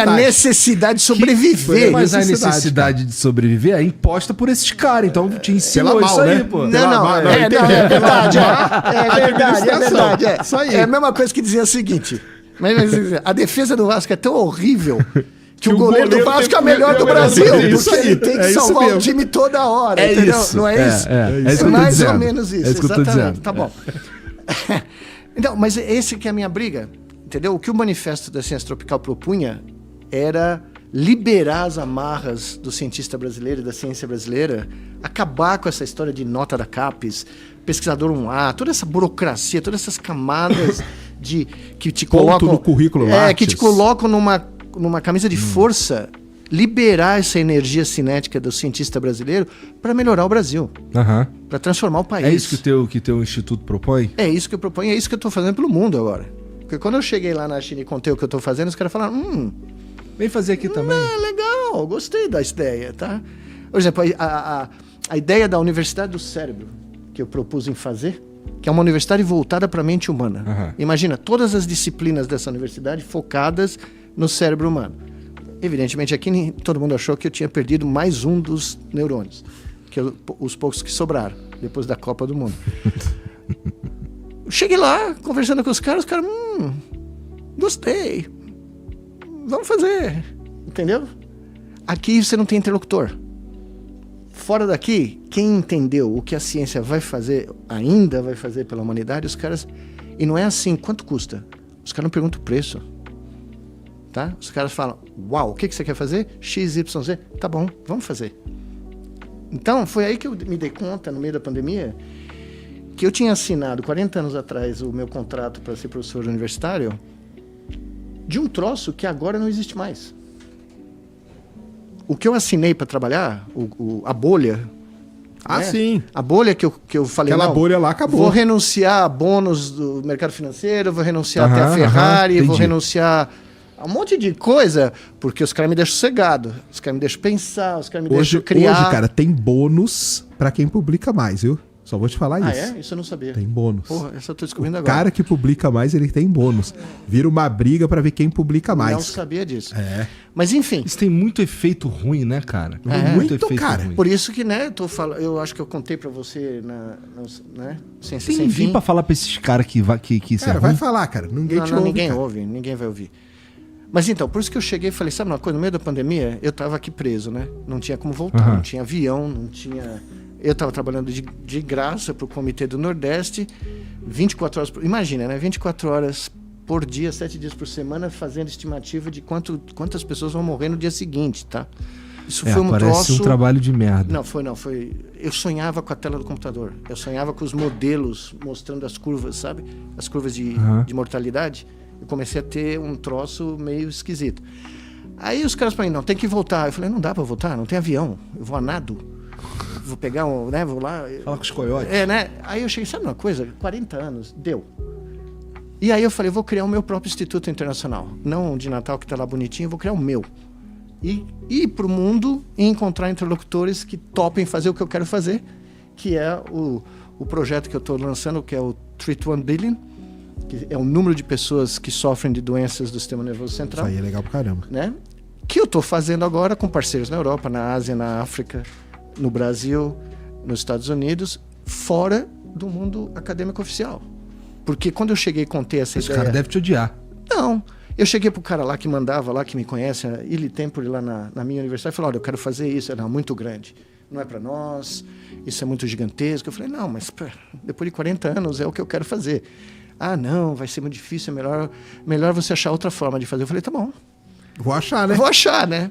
A necessidade de sobreviver. Mas a necessidade de sobreviver é imposta por esses caras. Então te ensinou isso aí, pô. Não, é verdade. É verdade. Isso aí. É a mesma coisa que dizer o seguinte. Mas a defesa do Vasco é tão horrível que o goleiro do Vasco é o melhor do Brasil. Porque ele tem que salvar o time toda hora. É entendeu? isso. Não é isso? É isso que eu tô mais dizendo. ou menos isso. É isso que eu tô dizendo. Tá bom. Então, mas esse que é a minha briga. Entendeu? O que o Manifesto da Ciência Tropical propunha era liberar as amarras do cientista brasileiro e da ciência brasileira, acabar com essa história de nota da CAPES, pesquisador 1A, toda essa burocracia, todas essas camadas que te colocam no currículo que te colocam numa camisa de força, liberar essa energia cinética do cientista brasileiro para melhorar o Brasil, para transformar o país. É isso que teu instituto propõe? É isso que eu proponho, é isso que eu estou fazendo pelo mundo agora. Porque quando eu cheguei lá na China e contei o que eu estou fazendo, os caras falaram, vem fazer aqui também. Legal, gostei da ideia, tá? Por exemplo, a ideia da Universidade do Cérebro, que eu propus em fazer, que é uma universidade voltada para a mente humana. Imagina, todas as disciplinas dessa universidade focadas no cérebro humano. Evidentemente, aqui todo mundo achou que eu tinha perdido mais um dos neurônios, os poucos que sobraram, depois da Copa do Mundo. Cheguei lá, conversando com os caras, gostei. Vamos fazer. Entendeu? Aqui você não tem interlocutor. Fora daqui, quem entendeu o que a ciência vai fazer, ainda vai fazer pela humanidade, os caras... E não é assim, quanto custa? Os caras não perguntam o preço. Tá? Os caras falam, uau, o que você quer fazer? X, Y, Z. Tá bom, vamos fazer. Então, foi aí que eu me dei conta, no meio da pandemia, que eu tinha assinado 40 anos atrás o meu contrato para ser professor universitário de um troço que agora não existe mais. O que eu assinei para trabalhar, a bolha... sim. A bolha que eu falei... Aquela bolha lá acabou. Vou renunciar a bônus do mercado financeiro, vou renunciar até a Ferrari, vou renunciar a um monte de coisa, porque os caras me deixam sossegado, os caras me deixam pensar, os caras me deixam criar... Hoje, cara, tem bônus para quem publica mais, viu? Só vou te falar isso. Isso eu não sabia. Tem bônus. Porra, essa eu tô descobrindo agora. O cara que publica mais, ele tem bônus. Vira uma briga pra ver quem publica mais. Não sabia disso. Mas enfim. Isso tem muito efeito ruim, né, cara? Muito efeito cara. Ruim. Por isso que, né, eu acho que eu contei pra você né, Ciência Sem fim. Pra falar pra esses caras que isso cara, é vai ruim. falar, cara. Ninguém te ouve. Ninguém ouve, ninguém vai ouvir. Mas então, por isso que eu cheguei e falei, sabe uma coisa, no meio da pandemia, eu tava aqui preso, né? Não tinha como voltar, não tinha avião, não tinha... Eu estava trabalhando de graça para o Comitê do Nordeste, 24 horas... Imagina, né? 24 horas por dia, 7 dias por semana, fazendo estimativa de quantas pessoas vão morrer no dia seguinte, tá? Isso foi um parece um trabalho de merda. Não, foi... Eu sonhava com a tela do computador. Eu sonhava com os modelos mostrando as curvas, sabe? As curvas de mortalidade. Eu comecei a ter um troço meio esquisito. Aí os caras falaram, não, tem que voltar. Eu falei, não dá para voltar, não tem avião. Eu vou a nado. Vou pegar né? Vou lá. Fala com os coiotes. Né? Aí eu cheguei, sabe uma coisa? 40 anos, deu. E aí eu falei, vou criar o meu próprio Instituto Internacional. Não de Natal, que tá lá bonitinho, vou criar o meu. E ir pro mundo e encontrar interlocutores que topem fazer o que eu quero fazer, que é o projeto que eu tô lançando, que é o Treat 1 Billion, que é o número de pessoas que sofrem de doenças do sistema nervoso central. Isso aí é legal pra caramba. Né? Que eu tô fazendo agora com parceiros na Europa, na Ásia, na África, no Brasil, nos Estados Unidos, fora do mundo acadêmico oficial. Porque quando eu cheguei e contei essa ideia... Esse cara deve te odiar. Não. Eu cheguei pro cara lá que mandava lá, que me conhece, ele Tempore lá na minha universidade, e falou, olha, eu quero fazer isso, era muito grande. Não é para nós, isso é muito gigantesco. Eu falei, não, mas depois de 40 anos é o que eu quero fazer. Ah, não, vai ser muito difícil, é melhor você achar outra forma de fazer. Eu falei, tá bom. Vou achar, né? Vou achar, né?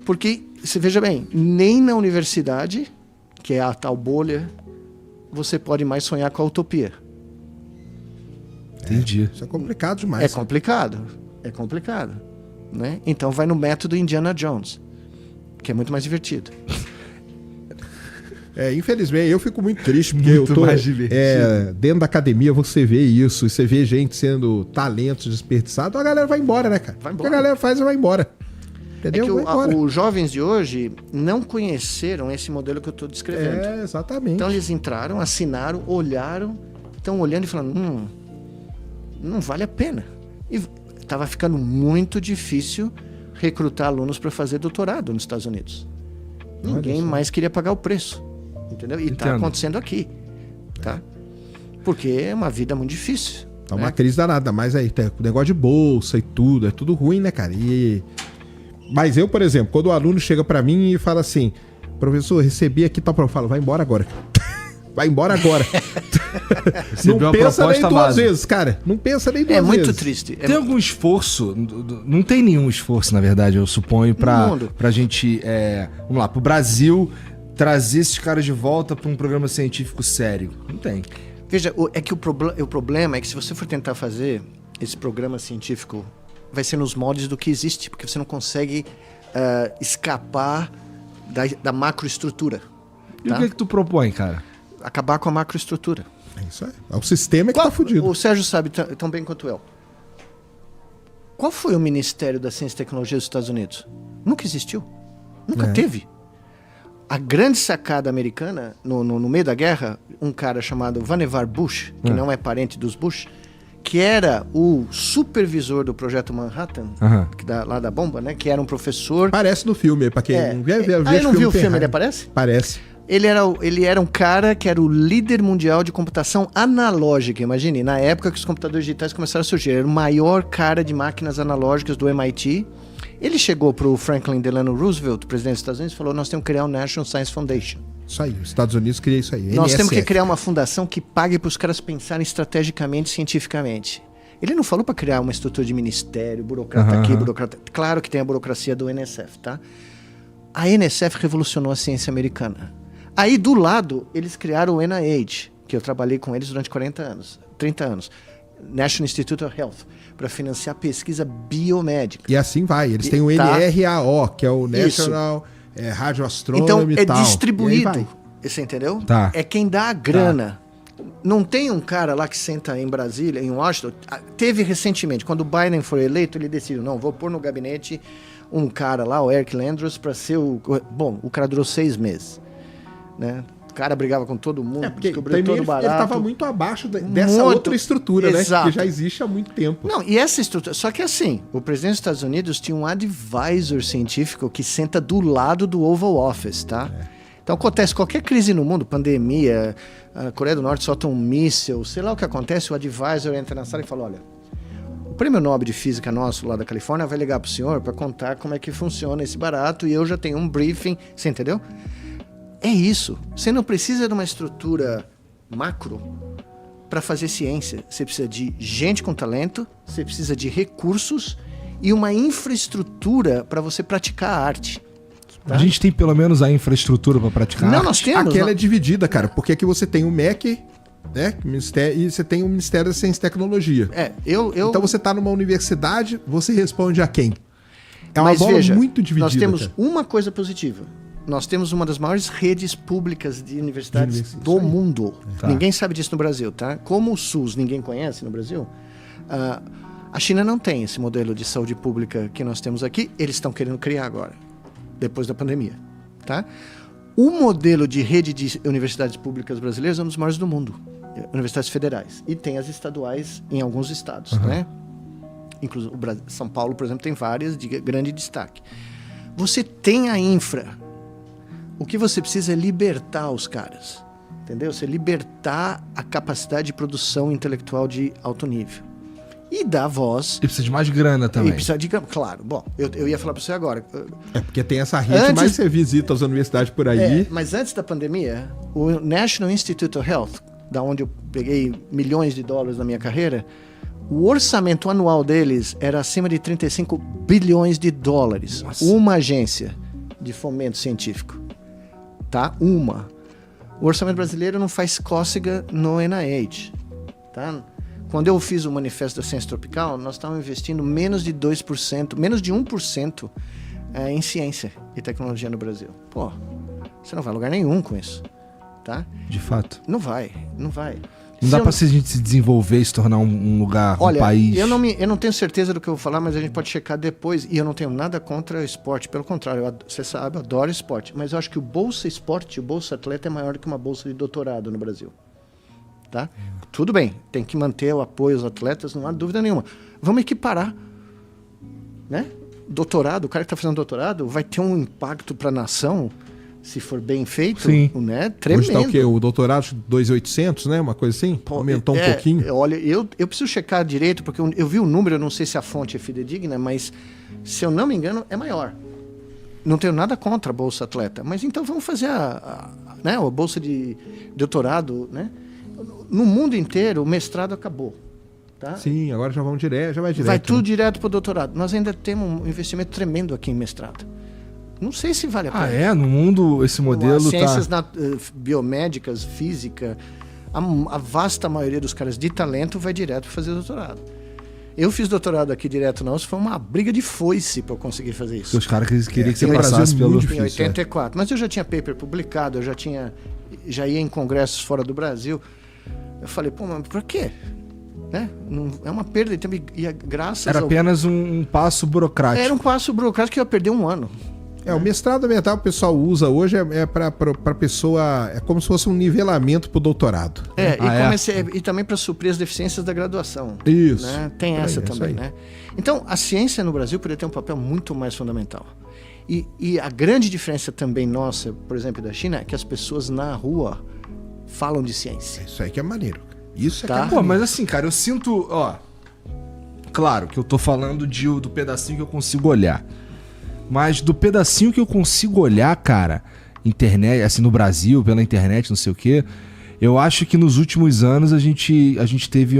Porque, você veja bem, nem na universidade, que é a tal bolha, você pode mais sonhar com a utopia. Entendi. Isso é complicado demais. É complicado. Né? Então vai no método Indiana Jones, que é muito mais divertido. Infelizmente, eu fico muito triste, porque muito eu tô dentro da academia, você vê isso, você vê gente sendo talentos desperdiçados, a galera vai embora, né, cara? Vai embora. O que a galera faz e vai embora. Entendeu? É que os jovens de hoje não conheceram esse modelo que eu estou descrevendo. Exatamente. Então eles entraram, assinaram, olharam, estão olhando e falando, não vale a pena. E estava ficando muito difícil recrutar alunos para fazer doutorado nos Estados Unidos. Ninguém mais queria pagar o preço, entendeu? E está acontecendo aqui, tá? Porque é uma vida muito difícil. Tá uma crise danada, mas aí tem o negócio de bolsa e tudo, é tudo ruim, né, cara? Mas eu, por exemplo, quando o aluno chega para mim e fala assim, professor, recebi aqui, tá, eu falo, vai embora agora. Vai embora agora. Não pensa nem duas vezes, cara. Não pensa nem duas vezes. É muito triste. Tem algum esforço? Não tem nenhum esforço, na verdade, eu suponho, pra gente, vamos lá, pro Brasil trazer esses caras de volta pra um programa científico sério. Não tem. Veja, o problema é que se você for tentar fazer esse programa científico, vai ser nos moldes do que existe, porque você não consegue escapar da macroestrutura. E o que tu propõe, cara? Acabar com a macroestrutura. É isso aí. É o sistema que tá fudido. O Sérgio sabe tão bem quanto eu. Qual foi o Ministério da Ciência e Tecnologia dos Estados Unidos? Nunca existiu. Nunca teve. A grande sacada americana, no meio da guerra, um cara chamado Vannevar Bush, que não é parente dos Bush, que era o supervisor do Projeto Manhattan, lá da bomba, né? Que era um professor... Parece no filme, pra quem não viu. Não viu o filme, ele aparece? Parece. Ele era um cara que era o líder mundial de computação analógica. Imagine, na época que os computadores digitais começaram a surgir. Ele era o maior cara de máquinas analógicas do MIT. Ele chegou para o Franklin Delano Roosevelt, presidente dos Estados Unidos, e falou, nós temos que criar o National Science Foundation. Isso aí, os Estados Unidos criam isso aí. Nós temos que criar uma fundação que pague para os caras pensarem estrategicamente, cientificamente. Ele não falou para criar uma estrutura de ministério, burocrata aqui, burocrata... Claro que tem a burocracia do NSF, tá? A NSF revolucionou a ciência americana. Aí, do lado, eles criaram o NIH, que eu trabalhei com eles durante 30 anos. National Institute of Health, para financiar pesquisa biomédica. E assim vai. Eles têm o NRAO, que é o National Radio Astronomy. Então, e tal. Distribuído. Você entendeu? Tá. É quem dá a grana. Não tem um cara lá que senta em Brasília, em Washington. Teve recentemente, quando o Biden foi eleito, ele decidiu, não, vou pôr no gabinete um cara lá, o Eric Landros, para ser o... Bom, o cara durou 6 meses. Né? O cara brigava com todo mundo, descobriu todo barato. Ele estava muito abaixo dessa outra estrutura, né? Que já existe há muito tempo. Não, e essa estrutura... Só que assim, o presidente dos Estados Unidos tinha um advisor científico que senta do lado do Oval Office, tá? Então acontece qualquer crise no mundo, pandemia, a Coreia do Norte solta um míssil, sei lá o que acontece, o advisor entra na sala e fala, olha, o prêmio Nobel de Física nosso lá da Califórnia vai ligar pro senhor para contar como é que funciona esse barato e eu já tenho um briefing, você entendeu? É isso. Você não precisa de uma estrutura macro para fazer ciência. Você precisa de gente com talento, você precisa de recursos e uma infraestrutura para você praticar a arte. Tá? A gente tem pelo menos a infraestrutura para praticar Não, arte? nós temos. Aquela é dividida, cara, porque aqui você tem o MEC, né? E você tem o Ministério da Ciência e Tecnologia. Então você está numa universidade, você responde a quem? É uma bola muito dividida. Nós temos uma coisa positiva. Nós temos uma das maiores redes públicas de universidades do mundo. Tá. Ninguém sabe disso no Brasil, tá? Como o SUS ninguém conhece no Brasil, a China não tem esse modelo de saúde pública que nós temos aqui. Eles estão querendo criar agora, depois da pandemia, tá? O modelo de rede de universidades públicas brasileiras é um dos maiores do mundo. Universidades federais. E tem as estaduais em alguns estados, né? Inclusive, São Paulo, por exemplo, tem várias de grande destaque. Você tem a infra. O que você precisa é libertar os caras, entendeu? Você libertar a capacidade de produção intelectual de alto nível. E dar voz... E precisa de mais grana também. E precisa de grana, claro. Bom, eu ia falar para você agora. Porque tem essa rede, mas você visita as universidades por aí. Mas antes da pandemia, o National Institute of Health, da onde eu peguei milhões de dólares na minha carreira, o orçamento anual deles era acima de 35 bilhões de dólares. Nossa. Uma agência de fomento científico. Tá? Uma. O orçamento brasileiro não faz cócega no NIH. Tá? Quando eu fiz o Manifesto da Ciência Tropical, nós estávamos investindo menos de 2%, menos de 1% em ciência e tecnologia no Brasil. Pô, você não vai a lugar nenhum com isso. Tá? De fato. Não vai. Não dá pra a gente se desenvolver e se tornar um lugar, um país. Eu não tenho certeza do que eu vou falar, mas a gente pode checar depois. E eu não tenho nada contra esporte. Pelo contrário, você sabe, eu adoro esporte. Mas eu acho que o Bolsa Esporte, o Bolsa Atleta é maior do que uma bolsa de doutorado no Brasil. Tá? Tudo bem, tem que manter o apoio aos atletas, não há dúvida nenhuma. Vamos equiparar. Né? doutorado, o cara que está fazendo doutorado vai ter um impacto para a nação, se for bem feito, Sim. né? Tremendo. Hoje tá o quê? O doutorado 2.800, né? Uma coisa assim? Aumentou um pouquinho. Olha, eu preciso checar direito, porque eu vi o número, eu não sei se a fonte é fidedigna, mas se eu não me engano, é maior. Não tenho nada contra a Bolsa Atleta, mas então vamos fazer a Bolsa de doutorado, né? No mundo inteiro, o mestrado acabou. Tá? Sim, agora já vai direto. Vai tudo direto para o doutorado. Nós ainda temos um investimento tremendo aqui em mestrado. Não sei se vale a pena. No mundo esse modelo ciências biomédicas, física, a vasta maioria dos caras de talento vai direto para fazer doutorado. Eu fiz doutorado aqui direto não, isso foi uma briga de foice para eu conseguir fazer isso. Os caras queriam que você Brasil passasse pelo... muito Em 84. Mas eu já tinha paper publicado, já ia em congressos fora do Brasil. Eu falei, pô, mas por quê? Né? Não, é uma perda de tempo e graças Era apenas um passo burocrático. Era um passo burocrático que eu ia perder um ano. O mestrado ambiental que o pessoal usa hoje para pessoa... É como se fosse um nivelamento pro doutorado. E também para suprir as deficiências da graduação. Isso. Né? Tem essa também, né? Então, a ciência no Brasil poderia ter um papel muito mais fundamental. E a grande diferença também nossa, por exemplo, da China, é que as pessoas na rua falam de ciência. Isso aí que é maneiro. Isso é Tá. que é maneiro. Mas assim, cara, eu sinto... Claro que eu tô falando do pedacinho que eu consigo olhar. Mas do pedacinho que eu consigo olhar, cara, internet, assim, no Brasil, pela internet, não sei o quê, eu acho que nos últimos anos a gente teve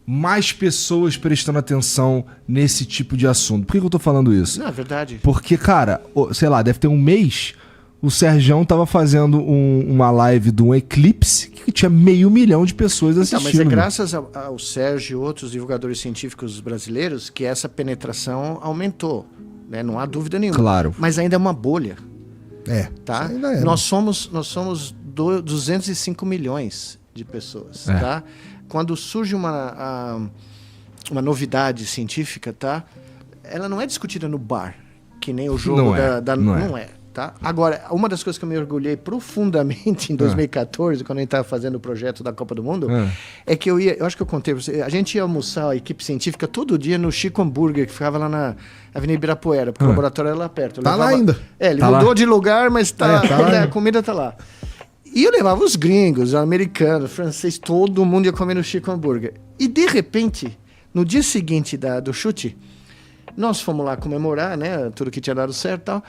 mais pessoas prestando atenção nesse tipo de assunto. Por que eu tô falando isso? Não, é verdade. Porque, cara, sei lá, deve ter um mês, o Sergião tava fazendo uma live de um eclipse que tinha 500 mil de pessoas assistindo. Mas é graças ao Sérgio e outros divulgadores científicos brasileiros que essa penetração aumentou. Né? Não há dúvida nenhuma. Claro. Mas ainda é uma bolha. isso Tá? ainda é. Nós somos 205 milhões de pessoas. Tá? Quando surge uma novidade científica, tá? Ela não é discutida no bar, que nem o jogo não é. Tá? Agora, uma das coisas que eu me orgulhei profundamente em 2014, quando a gente estava fazendo o projeto da Copa do Mundo, é que eu acho que eu contei pra você, a gente ia almoçar, a equipe científica, todo dia no Chico Hambúrguer, que ficava lá na Avenida Ibirapuera, porque o laboratório era lá perto. Lá ainda. Ele mudou de lugar, mas a comida tá lá. E eu levava os gringos, americanos, franceses, todo mundo ia comer no Chico Hambúrguer. E de repente, no dia seguinte do chute, nós fomos lá comemorar, né, tudo que tinha dado certo e tal.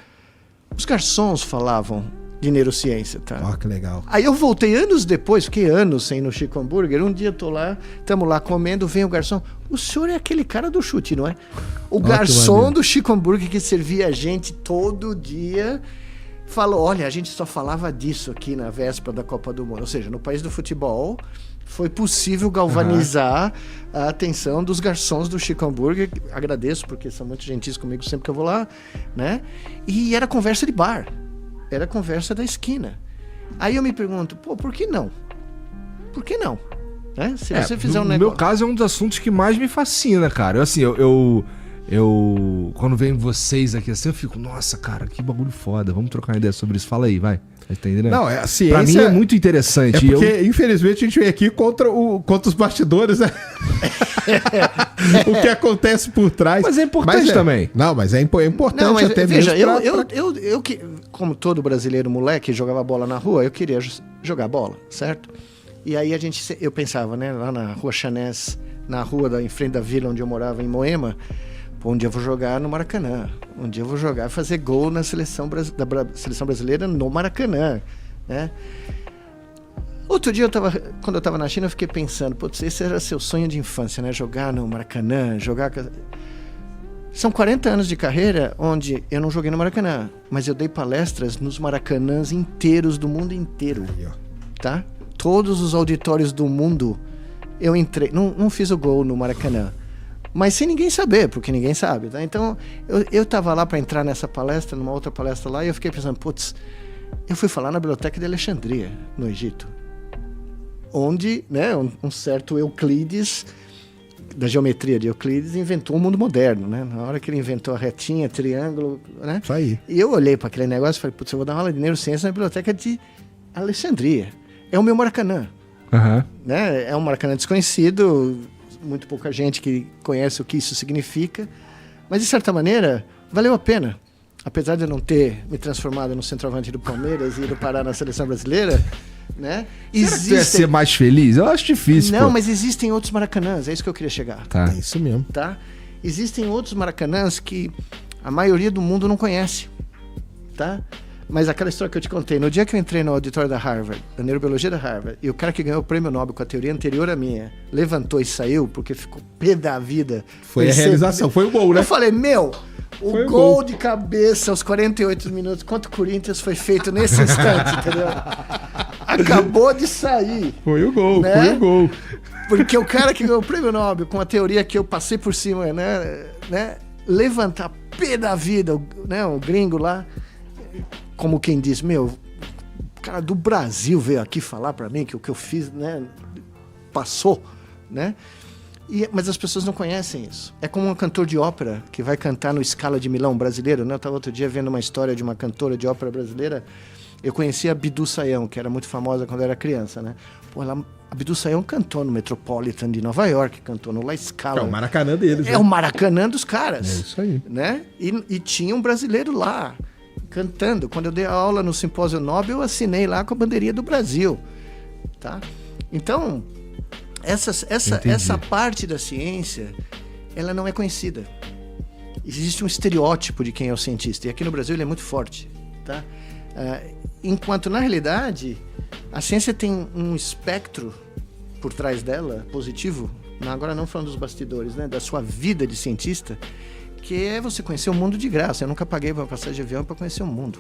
Os garçons falavam de neurociência, tá? Que legal. Aí eu voltei anos depois, fiquei anos sem ir no Chico Hambúrguer. Um dia eu tô lá, estamos lá comendo, vem o garçom. O senhor é aquele cara do chute, não é? O garçom do Chico Hambúrguer que servia a gente todo dia falou, olha, a gente só falava disso aqui na véspera da Copa do Mundo. Ou seja, no país do futebol foi possível galvanizar a atenção dos garçons do Chico Hambúrguer. Agradeço, porque são muito gentis comigo sempre que eu vou lá, né? E era conversa de bar. Era conversa da esquina. Aí eu me pergunto, por que não? Por que não? Né? Se você fizer um negócio... No meu caso, é um dos assuntos que mais me fascina, cara. Eu quando vem vocês aqui assim, eu fico, nossa, cara, que bagulho foda. Vamos trocar uma ideia sobre isso. Fala aí, vai. Tá entendendo? Não, a ciência... Pra mim é muito interessante. É porque, infelizmente, a gente vem aqui contra os bastidores, né? O que acontece por trás. Mas é importante também. Não, mas é importante não, mas até veja, mesmo. Eu como todo brasileiro moleque jogava bola na rua, eu queria jogar bola, certo? E aí eu pensava, né, lá na Rua Chanés, na rua em frente da vila onde eu morava, em Moema, um dia eu vou jogar no Maracanã. Um dia eu vou jogar, fazer gol na seleção brasileira no Maracanã, né? Outro dia, quando eu estava na China, eu fiquei pensando, putz, esse era seu sonho de infância, né? Jogar no Maracanã, São 40 anos de carreira onde eu não joguei no Maracanã, mas eu dei palestras nos Maracanãs inteiros, do mundo inteiro, tá? Todos os auditórios do mundo, eu entrei, não fiz o gol no Maracanã, mas sem ninguém saber, porque ninguém sabe, tá? Então, eu tava lá para entrar nessa palestra, numa outra palestra lá, e eu fiquei pensando, putz, eu fui falar na Biblioteca de Alexandria, no Egito, onde, né, um certo Euclides, da geometria de Euclides, inventou o mundo moderno, né? Na hora que ele inventou a retinha, triângulo, né? Isso aí. E eu olhei para aquele negócio e falei, putz, eu vou dar uma aula de neurociência na Biblioteca de Alexandria. É o meu Maracanã. Uhum. Né? É um Maracanã desconhecido, muito pouca gente que conhece o que isso significa, mas de certa maneira valeu a pena. Apesar de eu não ter me transformado no centroavante do Palmeiras e ido parar na seleção brasileira, né? Será que tu ia ser mais feliz? Eu acho difícil. Não, pô. mas existem outros Maracanãs, é isso que eu queria chegar. Tá. É isso mesmo. Tá? Existem outros Maracanãs que a maioria do mundo não conhece, tá? Mas aquela história que eu te contei, no dia que eu entrei no auditório da Harvard, da neurobiologia da Harvard, e o cara que ganhou o prêmio Nobel com a teoria anterior à minha, levantou e saiu porque ficou pé da vida. Foi a realização, foi o gol, né? Eu falei, meu, Foi o o gol gol. de cabeça aos 48 minutos contra o Corinthians foi feito nesse instante, entendeu? Acabou de sair. Foi o gol, Né? foi o gol. Porque o cara que ganhou o prêmio Nobel com a teoria que eu passei por cima, né levantar pé da vida, o gringo lá, como quem diz, meu, o cara do Brasil veio aqui falar pra mim que o que eu fiz, né, passou, né? Mas as pessoas não conhecem isso. É como um cantor de ópera que vai cantar no Scala de Milão brasileiro, né? Eu estava outro dia vendo uma história de uma cantora de ópera brasileira. Eu conhecia a Bidu Sayão, que era muito famosa quando eu era criança, né? Pô, a Bidu Sayão cantou no Metropolitan de Nova York, cantou no La Scala. É o Maracanã deles, É né? o Maracanã dos caras. É isso aí. Né? E tinha um brasileiro lá, cantando. Quando eu dei a aula no Simpósio Nobel, eu assinei lá com a bandeirinha do Brasil. Tá? Então, essa parte da ciência, ela não é conhecida. Existe um estereótipo de quem é o cientista, e aqui no Brasil ele é muito forte. Tá? Enquanto, na realidade, a ciência tem um espectro por trás dela, positivo, agora não falando dos bastidores, né, da sua vida de cientista, que é você conhecer o mundo de graça. Eu nunca paguei uma passagem de avião para conhecer o mundo.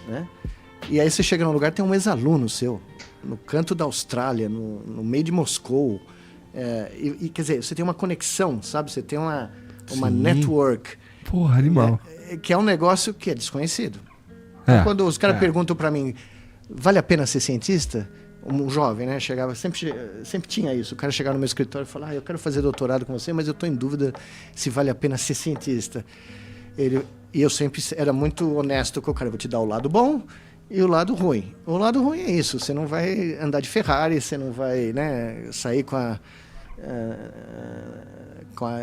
Né? E aí você chega num lugar, tem um ex-aluno seu, no canto da Austrália, no meio de Moscou. Quer dizer, você tem uma conexão, sabe? Você tem uma network. Porra, animal. Que é um negócio que é desconhecido. Quando os caras perguntam para mim, vale a pena ser cientista? Um jovem, né? Chegava, sempre tinha isso. O cara chegava no meu escritório e falava, eu quero fazer doutorado com você, mas eu estou em dúvida se vale a pena ser cientista. E eu sempre era muito honesto com o cara. Eu vou te dar o lado bom e o lado ruim. O lado ruim é isso. Você não vai andar de Ferrari, você não vai, né, sair com a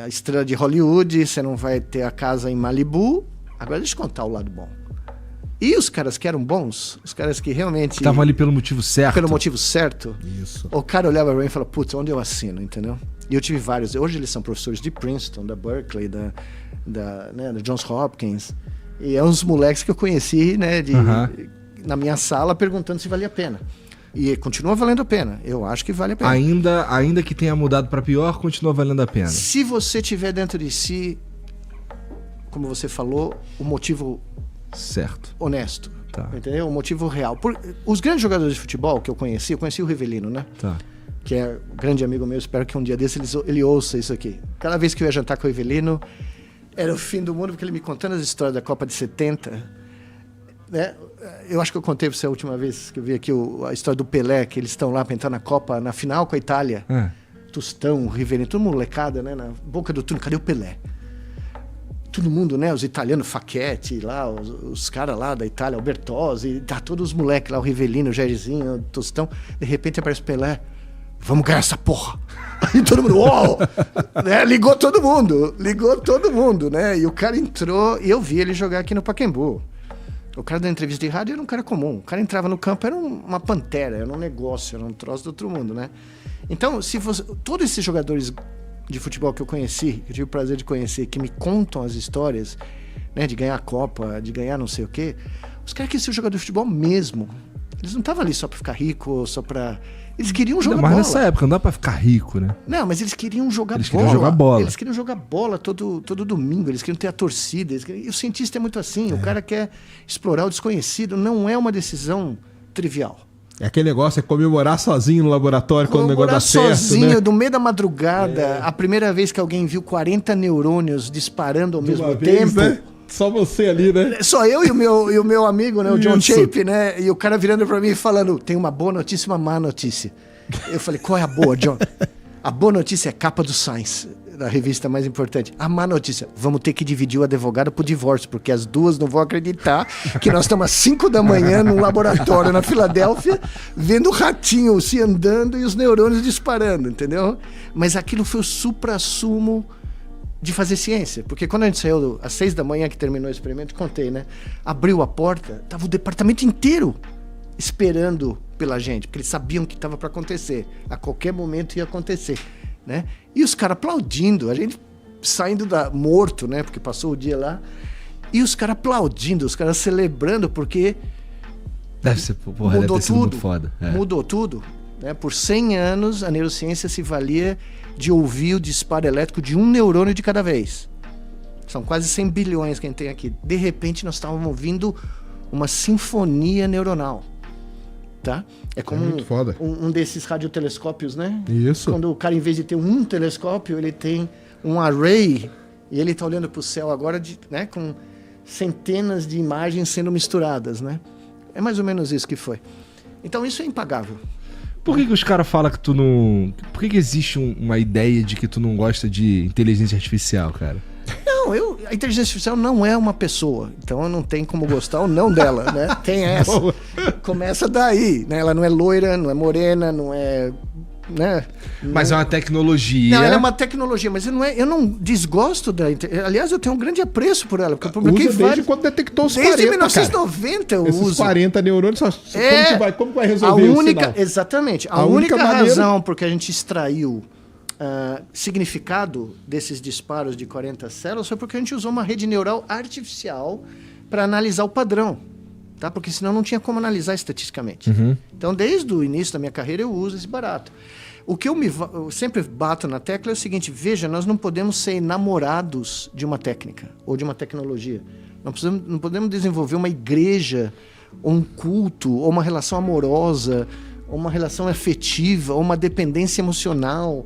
estrela de Hollywood, você não vai ter a casa em Malibu. Agora deixa eu contar o lado bom. E os caras que eram bons, os caras que realmente... Estavam ali pelo motivo certo. Pelo motivo certo. Isso. O cara olhava pra mim e falava, putz, onde eu assino, entendeu? E eu tive vários. Hoje eles são professores de Princeton, da Berkeley, da Johns Hopkins. E é uns moleques que eu conheci, né, na minha sala, perguntando se valia a pena. E continua valendo a pena. Eu acho que vale a pena. Ainda que tenha mudado pra pior, continua valendo a pena. Se você tiver dentro de si, como você falou, o motivo... Certo. Honesto. Tá. Entendeu? O motivo real. Os grandes jogadores de futebol que eu conheci o Rivelino, né? Tá. Que é um grande amigo meu, espero que um dia desse ele ouça isso aqui. Cada vez que eu ia jantar com o Rivelino, era o fim do mundo, porque ele me contando as histórias da Copa de 70, né? Eu acho que eu contei pra você a última vez que eu vi aqui a história do Pelé, que eles estão lá pra entrar na Copa, na final com a Itália. Tostão, Rivelino, todo molecada, né? Na boca do túnel, cadê o Pelé? Todo mundo, né? Os italianos, Facchetti, lá, os caras lá da Itália, o Bertozzi, tá todos os moleques lá, o Rivelino, o Jairzinho, o Tostão. De repente aparece o Pelé. Vamos ganhar essa porra. Aí todo mundo, uou! Né? Ligou todo mundo, né? E o cara entrou, e eu vi ele jogar aqui no Pacaembu. O cara da entrevista de rádio era um cara comum. O cara entrava no campo, era uma pantera, era um negócio, era um troço do outro mundo, né? Então, todos esses jogadores de futebol que eu conheci, que eu tive o prazer de conhecer, que me contam as histórias, né, de ganhar a Copa, de ganhar não sei o quê, os caras queriam ser jogador de futebol mesmo. Eles não estavam ali só pra ficar rico, só pra... Eles queriam jogar bola. Mas nessa época não dá pra ficar rico, né? Não, mas eles queriam jogar bola. Eles queriam jogar bola todo domingo, eles queriam ter a torcida. E o cientista é muito assim, o cara quer explorar o desconhecido, não é uma decisão trivial. É aquele negócio, é comemorar sozinho no laboratório quando o negócio dá certo, sozinho, né? no meio da madrugada, a primeira vez que alguém viu 40 neurônios disparando ao mesmo vez, tempo. Né? Só você ali, né? Só eu e o meu amigo, né, o John Chape, né? E o cara virando pra mim e falando, tem uma boa notícia e uma má notícia. Eu falei, qual é a boa, John? A boa notícia é capa do Science. da revista mais importante. A má notícia, vamos ter que dividir o advogado pro divórcio, porque as duas não vão acreditar que nós estamos às 5 da manhã num laboratório na Filadélfia, vendo o ratinho se andando e os neurônios disparando, entendeu? Mas aquilo foi o suprassumo de fazer ciência, porque quando a gente saiu às 6 da manhã que terminou o experimento, contei, né? Abriu a porta, tava o departamento inteiro esperando pela gente, porque eles sabiam que estava para acontecer, a qualquer momento ia acontecer, né? E os caras aplaudindo, a gente saindo morto, né? Porque passou o dia lá, e os caras aplaudindo, os caras celebrando, porque deve ser tudo muito foda. Mudou tudo, né? Por 100 anos a neurociência se valia de ouvir o disparo elétrico de um neurônio de cada vez. São quase 100 bilhões que a gente tem aqui. De repente nós estávamos ouvindo uma sinfonia neuronal. Tá? É como um desses radiotelescópios, né? Isso. Quando o cara, em vez de ter um telescópio, ele tem um array e ele está olhando para o céu agora, né? Com centenas de imagens sendo misturadas, né? É mais ou menos isso que foi. Então isso é impagável. Por que os caras falam que tu não... Por que existe uma ideia de que tu não gosta de inteligência artificial, cara? Não, a inteligência artificial não é uma pessoa, então eu não tenho como gostar ou não dela, né? Tem essa. Começa daí, né? Ela não é loira, não é morena, não é... Né? Mas é uma tecnologia. Não, ela é uma tecnologia, mas eu não desgosto da... Aliás, eu tenho um grande apreço por ela, porque eu publiquei desde quando detectou os desde 40, 1990 cara. eu Esses uso. 40 neurônios, como vai resolver a única, o sinal? Exatamente. A única razão porque a gente extraiu significado desses disparos de 40 células foi porque a gente usou uma rede neural artificial para analisar o padrão. Tá? Porque senão não tinha como analisar estatisticamente. Uhum. Então, desde o início da minha carreira, eu uso esse barato. O que eu sempre bato na tecla é o seguinte: veja, nós não podemos ser enamorados de uma técnica ou de uma tecnologia. Não podemos desenvolver uma igreja, ou um culto, ou uma relação amorosa, ou uma relação afetiva, ou uma dependência emocional,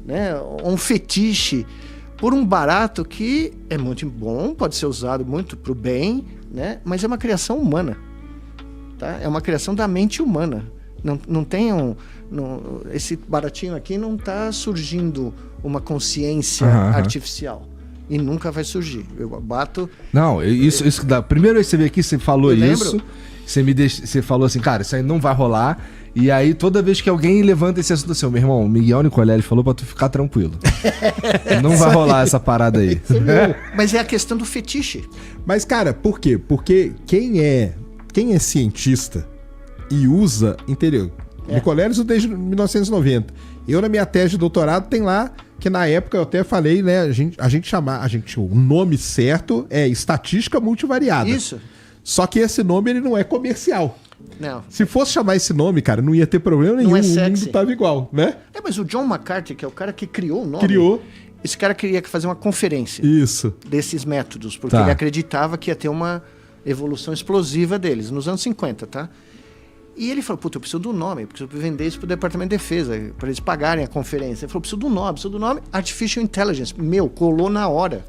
né? Ou um fetiche por um barato que é muito bom, pode ser usado muito para o bem, né? Mas é uma criação humana, tá? É uma criação da mente humana. Não tem esse baratinho aqui não está surgindo uma consciência artificial e nunca vai surgir. Eu bato. Não, isso dá. Primeiro você veio aqui, você falou isso, você falou assim, cara, isso aí não vai rolar. E aí, toda vez que alguém levanta esse assunto assim, meu irmão, o Miguel Nicolelli falou pra tu ficar tranquilo. Não vai rolar essa parada aí. Mas é a questão do fetiche. Mas, cara, por quê? Porque quem é cientista e usa, entendeu? Nicolelli usa desde 1990. Eu, na minha tese de doutorado, tem lá, que na época eu até falei, né, o nome certo é estatística multivariada. Isso. Só que esse nome, ele não é comercial. Não. Se fosse chamar esse nome, cara, não ia ter problema nenhum, não é o sexy. mundo tava igual, né? Mas o John McCarthy, que é o cara que criou o nome, esse cara queria fazer uma conferência desses métodos, porque ele acreditava que ia ter uma evolução explosiva deles, nos anos 50, tá? E ele falou, puta, eu preciso do nome, eu preciso vender isso pro Departamento de Defesa, para eles pagarem a conferência. Ele falou, preciso do nome, Artificial Intelligence. Colou na hora.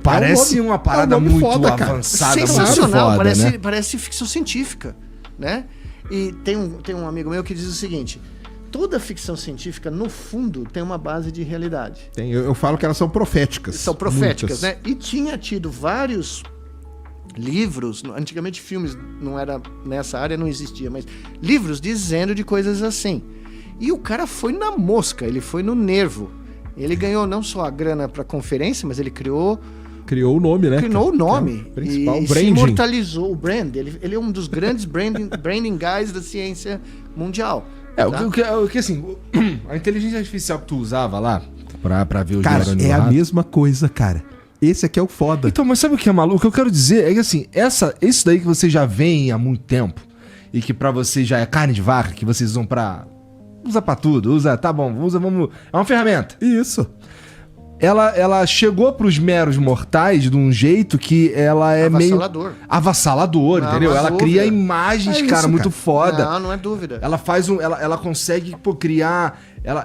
Parece uma parada muito foda, avançada, sensacional, muito foda, parece ficção científica, né? E tem um amigo meu que diz o seguinte: toda ficção científica, no fundo, tem uma base de realidade. Eu falo que elas são proféticas. São proféticas, né? E tinha tido vários livros, antigamente filmes não era nessa área, não existia, mas livros dizendo de coisas assim. E o cara foi na mosca, ele foi no nervo. Ele ganhou não só a grana para conferência, mas ele criou o nome, né? Criou o nome. Principal, e se imortalizou o brand. Ele é um dos grandes branding guys da ciência mundial. O que assim, a inteligência artificial que tu usava lá pra ver os neurônios. Cara, é a mesma coisa, cara. Esse aqui é o foda. Então, mas sabe o que é maluco? O que eu quero dizer é que assim, isso daí que você já vem há muito tempo e que pra você já é carne de vaca, que vocês usam usa pra tudo, vamos, é uma ferramenta. Isso. Ela chegou pros meros mortais de um jeito que ela é avassalador, entendeu? Ela cria imagens, muito foda. Não é dúvida. Ela consegue criar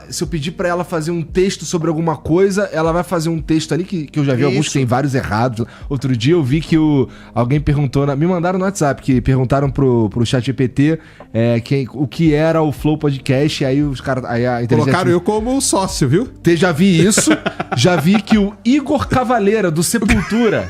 se eu pedir pra ela fazer um texto sobre alguma coisa, ela vai fazer um texto ali, que eu já vi alguns que tem vários errados. Outro dia eu vi que alguém perguntou, me mandaram no WhatsApp, que perguntaram pro ChatGPT o que era o Flow Podcast, e aí os caras... Colocaram eu como sócio, viu? Já vi isso, já vi que o Igor Cavaleira, do Sepultura...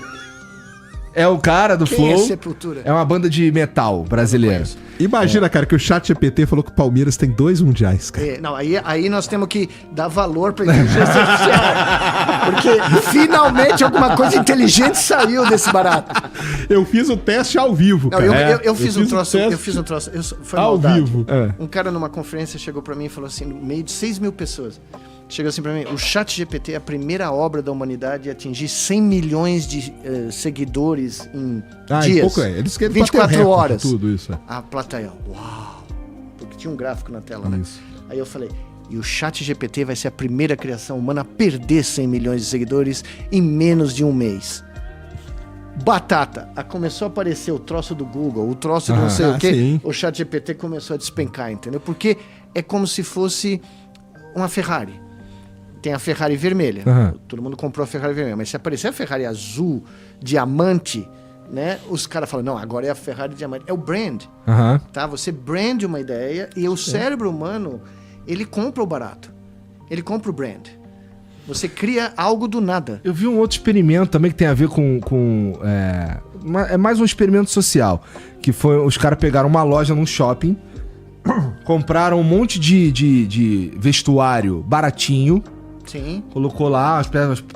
É o cara do Flow. Quem é Sepultura? É uma banda de metal brasileira. Imagina, cara, que o ChatGPT falou que o Palmeiras tem 2 mundiais, cara. Não, aí nós temos que dar valor pra inteligência artificial. Porque finalmente alguma coisa inteligente saiu desse barato. Eu fiz o teste ao vivo, Não, cara. eu fiz um troço. Foi ao maldade. vivo. Um cara numa conferência chegou pra mim e falou assim, no meio de 6 mil pessoas. Chegou assim pra mim, o ChatGPT é a primeira obra da humanidade a atingir 100 milhões de seguidores em dias. Em pouco, Eles querem 24 horas. Tudo isso. A plateia, uau! Porque tinha um gráfico na tela, né? Isso. Aí eu falei, e o ChatGPT vai ser a primeira criação humana a perder 100 milhões de seguidores em menos de um mês. Batata. Começou a aparecer o troço do Google, o troço de não sei o quê. Sim. O ChatGPT começou a despencar, entendeu? Porque é como se fosse uma Ferrari. Tem a Ferrari vermelha. Todo mundo comprou a Ferrari vermelha. Mas se aparecer a Ferrari azul, diamante, né? Os caras falam, não, agora é a Ferrari diamante. É o brand. Tá? Você brand uma ideia e o cérebro humano, ele compra o barato. Ele compra o brand. Você cria algo do nada. Eu vi um outro experimento também que tem a ver é mais um experimento social. Que foi, os caras pegaram uma loja num shopping, compraram um monte de vestuário baratinho. Sim. Colocou lá,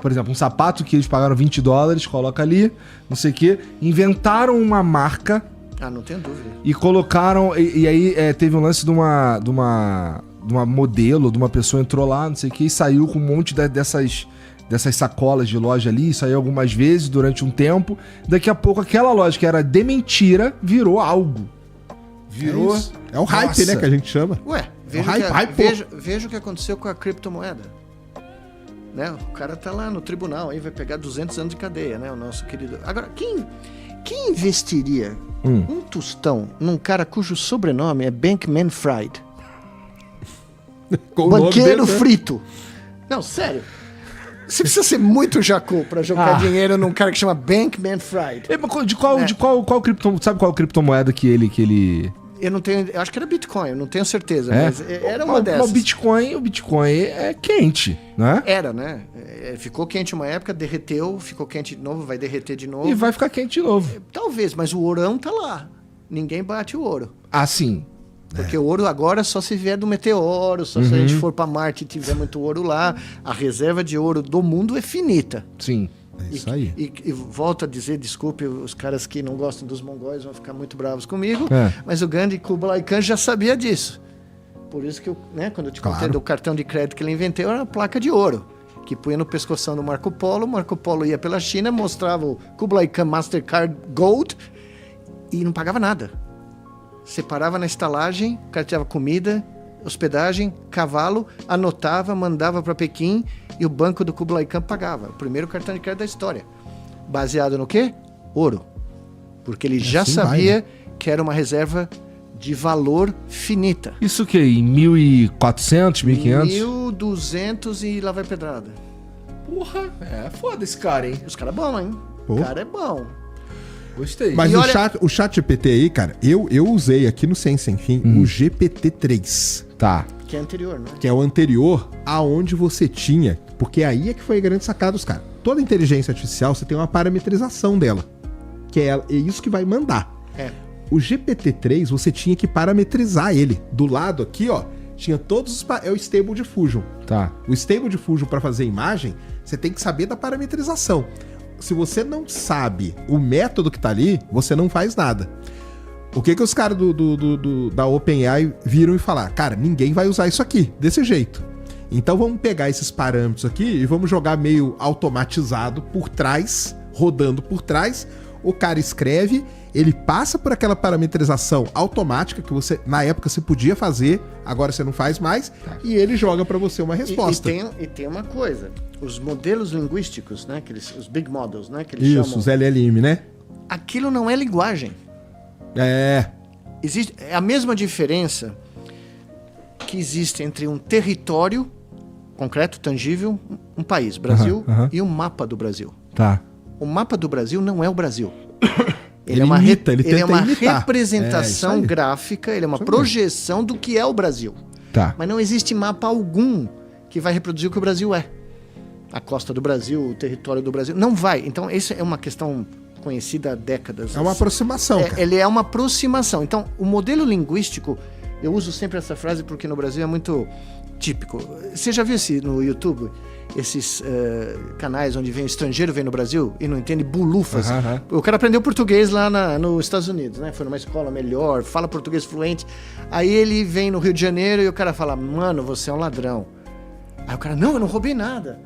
por exemplo, um sapato que eles pagaram $20, coloca ali, não sei o quê. Inventaram uma marca. Não tenho dúvida. E colocaram. E aí teve um lance de uma modelo, de uma pessoa entrou lá, não sei o quê, e saiu com um monte dessas sacolas de loja ali, saiu algumas vezes durante um tempo. Daqui a pouco aquela loja que era de mentira virou algo. Virou. É o hype, Nossa. né, que a gente chama. Ué, veja o que aconteceu com a criptomoeda. Né? O cara tá lá no tribunal, aí vai pegar 200 anos de cadeia, né? O nosso querido... Agora, quem investiria um tostão num cara cujo sobrenome é Bankman-Fried? Banqueiro frito. Não, sério. Você precisa ser muito jacô pra jogar dinheiro num cara que chama Bankman-Fried. De qual criptomoeda? Sabe qual criptomoeda que ele... Eu não tenho... Eu acho que era Bitcoin, eu não tenho certeza, mas era uma dessas. O Bitcoin é quente, né? Era, né? Ficou quente uma época, derreteu, ficou quente de novo, vai derreter de novo. E vai ficar quente de novo. Talvez, mas o ourão tá lá. Ninguém bate o ouro. Sim. Porque o ouro agora só se vier do meteoro, só se a gente for pra Marte e tiver muito ouro lá. A reserva de ouro do mundo é finita. Sim. É isso aí. E volto a dizer, desculpe, os caras que não gostam dos mongóis vão ficar muito bravos comigo, mas o Gandhi Kublai Khan já sabia disso. Por isso que quando eu te contei do cartão de crédito que ele inventou, era uma placa de ouro, que punha no pescoção do Marco Polo ia pela China, mostrava o Kublai Khan Mastercard Gold e não pagava nada. Você parava na estalagem, o cara tirava comida, hospedagem, cavalo, anotava, mandava para Pequim e o banco do Kublai Khan pagava. O primeiro cartão de crédito da história. Baseado no quê? Ouro. Porque ele já sabia que era uma reserva de valor finita. Isso que em 1400, 1500? 1200 e lá vai pedrada. Porra, foda esse cara, hein? Os caras é bom, hein? O cara é bom. Gostei. Mas o chat GPT aí, cara, eu usei aqui no Ciência Sem Fim o GPT-3. Tá. Que é anterior, né? Que é o anterior aonde você tinha... Porque aí é que foi a grande sacada dos caras. Toda inteligência artificial, você tem uma parametrização dela. Que é isso que vai mandar. O GPT-3, você tinha que parametrizar ele. Do lado aqui, ó, tinha todos os... É o Stable Diffusion. Tá. O Stable Diffusion, para fazer imagem, você tem que saber da parametrização. Se você não sabe o método que tá ali, você não faz nada. O que os caras da OpenAI viram e falaram? Cara, ninguém vai usar isso aqui, desse jeito. Então vamos pegar esses parâmetros aqui e vamos jogar meio automatizado por trás, rodando por trás. O cara escreve, ele passa por aquela parametrização automática que você, na época, você podia fazer, agora você não faz mais, e ele joga para você uma resposta. E tem uma coisa, os modelos linguísticos, né, os big models, né, que eles chamam. Isso, os LLM, né? Aquilo não é linguagem. É Existe a mesma diferença que existe entre um território concreto, tangível, um país, Brasil, e um mapa do Brasil. Tá. O mapa do Brasil não é o Brasil. Ele imita, ele ele é tenta uma imitar. representação É, isso aí. gráfica, ele é uma Isso aí. projeção do que é o Brasil. Tá. Mas não existe mapa algum que vai reproduzir o que o Brasil é. A costa do Brasil, o território do Brasil. Não vai. Então, isso é uma questão conhecida há décadas. É uma aproximação, cara. Ele é uma aproximação. Então, o modelo linguístico, eu uso sempre essa frase porque no Brasil é muito típico. Você já viu no YouTube esses canais onde vem estrangeiro, vem no Brasil e não entende bulufas? O cara aprendeu português lá nos Estados Unidos, né? Foi numa escola melhor, fala português fluente. Aí ele vem no Rio de Janeiro e o cara fala, mano, você é um ladrão. Aí o cara, não, eu não roubei nada.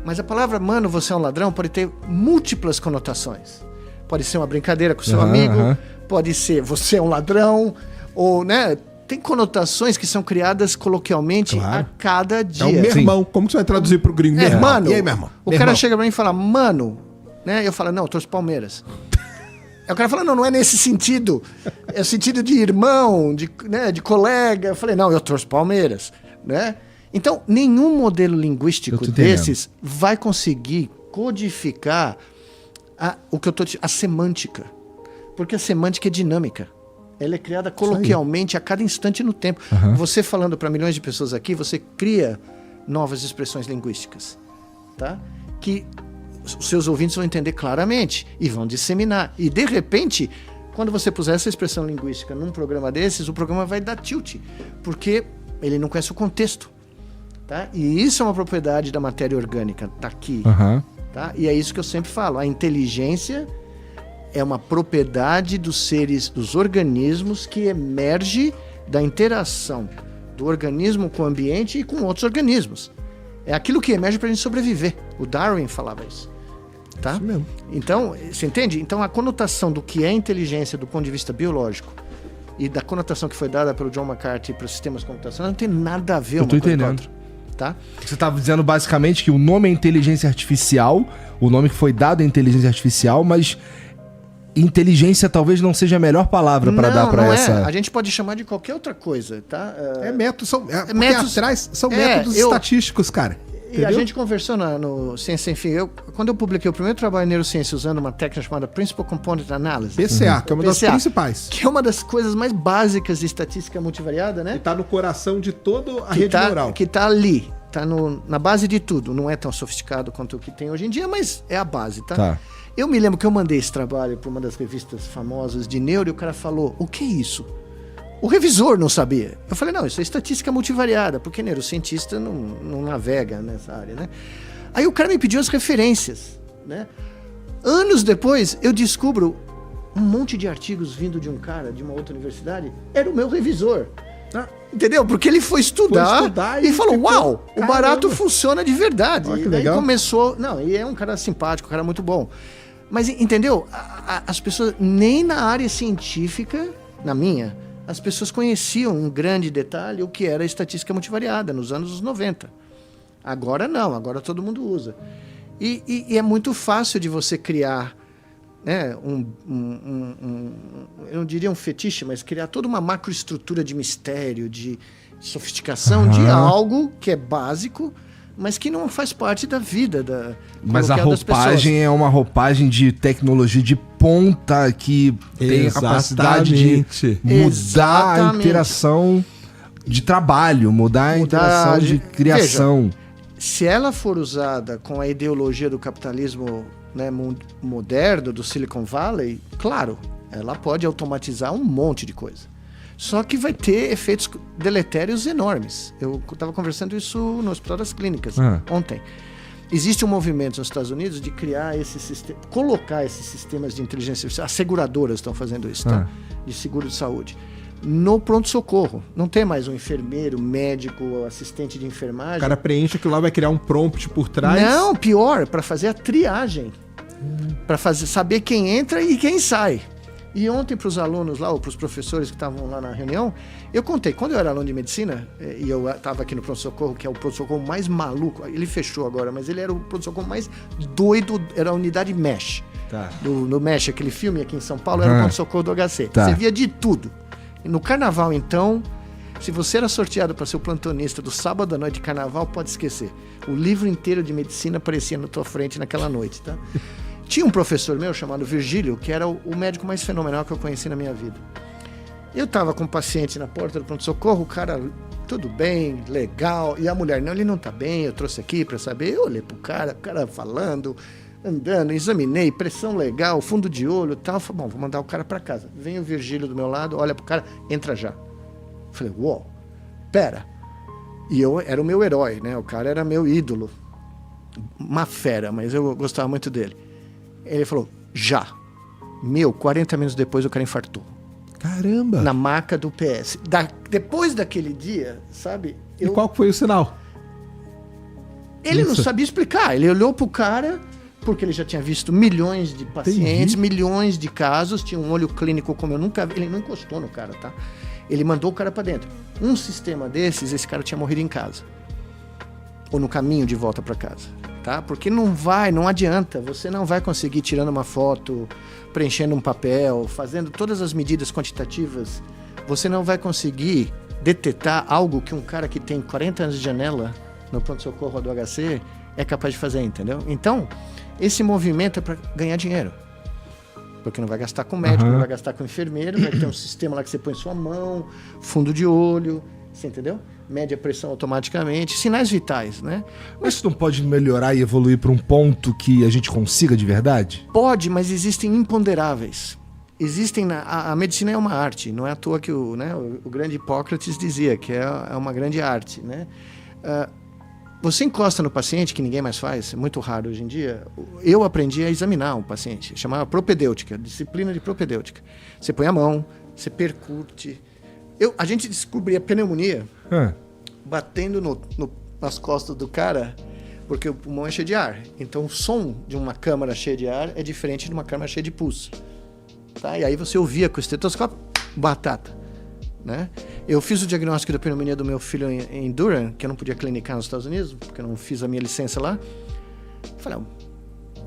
Mas a palavra, mano, você é um ladrão, pode ter múltiplas conotações. Pode ser uma brincadeira com seu amigo, pode ser você é um ladrão, ou, né? Tem conotações que são criadas coloquialmente a cada dia. É o meu irmão. Como que você vai traduzir pro gringo? Meu irmão. Mano. E aí, meu irmão? O cara chega pra mim e fala, mano, né? Eu falo, não, eu torço Palmeiras. Aí o cara fala, não é nesse sentido. É o sentido de irmão, de colega. Eu falei, não, eu torço Palmeiras, né? Então, nenhum modelo linguístico desses vai conseguir codificar a semântica. Porque a semântica é dinâmica. Ela é criada coloquialmente a cada instante no tempo. Você falando para milhões de pessoas aqui, você cria novas expressões linguísticas, tá? Que os seus ouvintes vão entender claramente e vão disseminar. E, de repente, quando você puser essa expressão linguística num programa desses, o programa vai dar tilt, porque ele não conhece o contexto. Tá? E isso é uma propriedade da matéria orgânica, tá aqui. Tá? E é isso que eu sempre falo. A inteligência é uma propriedade dos seres, dos organismos que emerge da interação do organismo com o ambiente e com outros organismos. É aquilo que emerge para a gente sobreviver. O Darwin falava isso. Tá? Isso mesmo. Então, você entende? Então, a conotação do que é inteligência do ponto de vista biológico e da conotação que foi dada pelo John McCarthy para os sistemas computacionais não tem nada a ver uma coisa com a outra. Tá? Você estava dizendo basicamente que o nome é inteligência artificial, o nome que foi dado é inteligência artificial, mas inteligência talvez não seja a melhor palavra para dar para essa. A gente pode chamar de qualquer outra coisa, tá? Métodos, métodos atrás são métodos estatísticos, cara. E entendeu? A gente conversou no Ciência Sem Fim. Quando eu publiquei o primeiro trabalho em neurociência usando uma técnica chamada Principal Component Analysis. PCA, que é uma das principais. Que é uma das coisas mais básicas de estatística multivariada, né? Que tá no coração de toda a rede neural. Que tá ali, tá na base de tudo. Não é tão sofisticado quanto o que tem hoje em dia, mas é a base, tá? Eu me lembro que eu mandei esse trabalho para uma das revistas famosas de neuro e o cara falou, o que é isso? O revisor não sabia. Eu falei, não, isso é estatística multivariada, porque neurocientista não navega nessa área, né? Aí o cara me pediu as referências, né? Anos depois, eu descubro um monte de artigos vindo de um cara de uma outra universidade, era o meu revisor. Entendeu? Porque ele foi estudar e falou, uau, o barato funciona de verdade. Olha que e daí legal. começou... Não, e é um cara simpático, um cara muito bom. Mas, entendeu? As pessoas, nem na área científica, na minha... As pessoas conheciam um grande detalhe o que era a estatística multivariada nos anos 90. Agora não, agora todo mundo usa. E é muito fácil de você criar, né, eu não diria um fetiche, mas criar toda uma macroestrutura de mistério, de sofisticação, de algo que é básico, mas que não faz parte da vida Mas a roupagem é uma roupagem de tecnologia de ponta que tem a capacidade de mudar a interação de trabalho, mudar a interação de criação. Veja, se ela for usada com a ideologia do capitalismo, né, moderno, do Silicon Valley, claro, ela pode automatizar um monte de coisa. Só que vai ter efeitos deletérios enormes. Eu estava conversando isso no Hospital das Clínicas ontem. Existe um movimento nos Estados Unidos de criar esse sistema, colocar esses sistemas de inteligência artificial. As seguradoras estão fazendo isso, tá? De seguro de saúde. No pronto-socorro. Não tem mais um enfermeiro, médico, assistente de enfermagem. O cara preenche aquilo lá, vai criar um prompt por trás. Não, pior, para fazer a triagem. Para saber quem entra e quem sai. E ontem para os alunos lá, ou para os professores que estavam lá na reunião, eu contei, quando eu era aluno de medicina, e eu estava aqui no pronto-socorro, que é o pronto-socorro mais maluco, ele fechou agora, mas ele era o pronto-socorro mais doido, era a unidade MESH. No MESH, aquele filme aqui em São Paulo, era o pronto-socorro do HC. Você via de tudo. E no carnaval, então, Se você era sorteado para ser o plantonista do sábado à noite de carnaval, pode esquecer. O livro inteiro de medicina aparecia na tua frente naquela noite, tá? Tinha um professor meu chamado Virgílio, que era o médico mais fenomenal que eu conheci na minha vida. Eu tava com um paciente na porta do pronto-socorro, o cara, tudo bem, legal, e a mulher, não, ele não tá bem, eu trouxe aqui para saber. Eu olhei pro cara, o cara falando, andando, examinei, pressão legal, fundo de olho e tal. Falei, bom, vou mandar o cara para casa. Vem o Virgílio do meu lado, olha pro cara, entra já. Falei, uou, pera. E eu era o meu herói, né? O cara era meu ídolo. Uma fera, mas eu gostava muito dele. Ele falou, já. 40 minutos depois o cara infartou. Caramba! Na maca do PS. Depois daquele dia, sabe? E qual foi o sinal? Ele não sabia explicar. Ele olhou pro cara, porque ele já tinha visto milhões de pacientes, milhões de casos, tinha um olho clínico como eu nunca vi. Ele não encostou no cara, tá? Ele mandou o cara pra dentro. Um sistema desses, esse cara tinha morrido em casa. Ou no caminho de volta pra casa, tá? Porque não adianta. Você não vai conseguir tirando uma foto, preenchendo um papel, fazendo todas as medidas quantitativas. Você não vai conseguir detectar algo que um cara que tem 40 anos de janela no pronto-socorro do HC é capaz de fazer, entendeu? Então, esse movimento é para ganhar dinheiro. Porque não vai gastar com médico, não vai gastar com enfermeiro, vai ter um sistema lá que você põe sua mão, fundo de olho, você entendeu? Mede a pressão automaticamente, sinais vitais, né? Mas isso não pode melhorar e evoluir para um ponto que a gente consiga de verdade? Pode, mas existem imponderáveis. A medicina é uma arte, não é à toa que o grande Hipócrates dizia que é uma grande arte, né? Você encosta no paciente, que ninguém mais faz, é muito raro hoje em dia. Eu aprendi a examinar um paciente, chamava propedêutica, disciplina de propedêutica. Você põe a mão, você percute. A gente descobria pneumonia batendo nas costas do cara, porque o pulmão é cheio de ar. Então o som de uma câmara cheia de ar é diferente de uma câmara cheia de pus. Tá? E aí você ouvia com o estetoscópio, batata. Né? Eu fiz o diagnóstico da pneumonia do meu filho em Durham, que eu não podia clinicar nos Estados Unidos, porque eu não fiz a minha licença lá. Falei,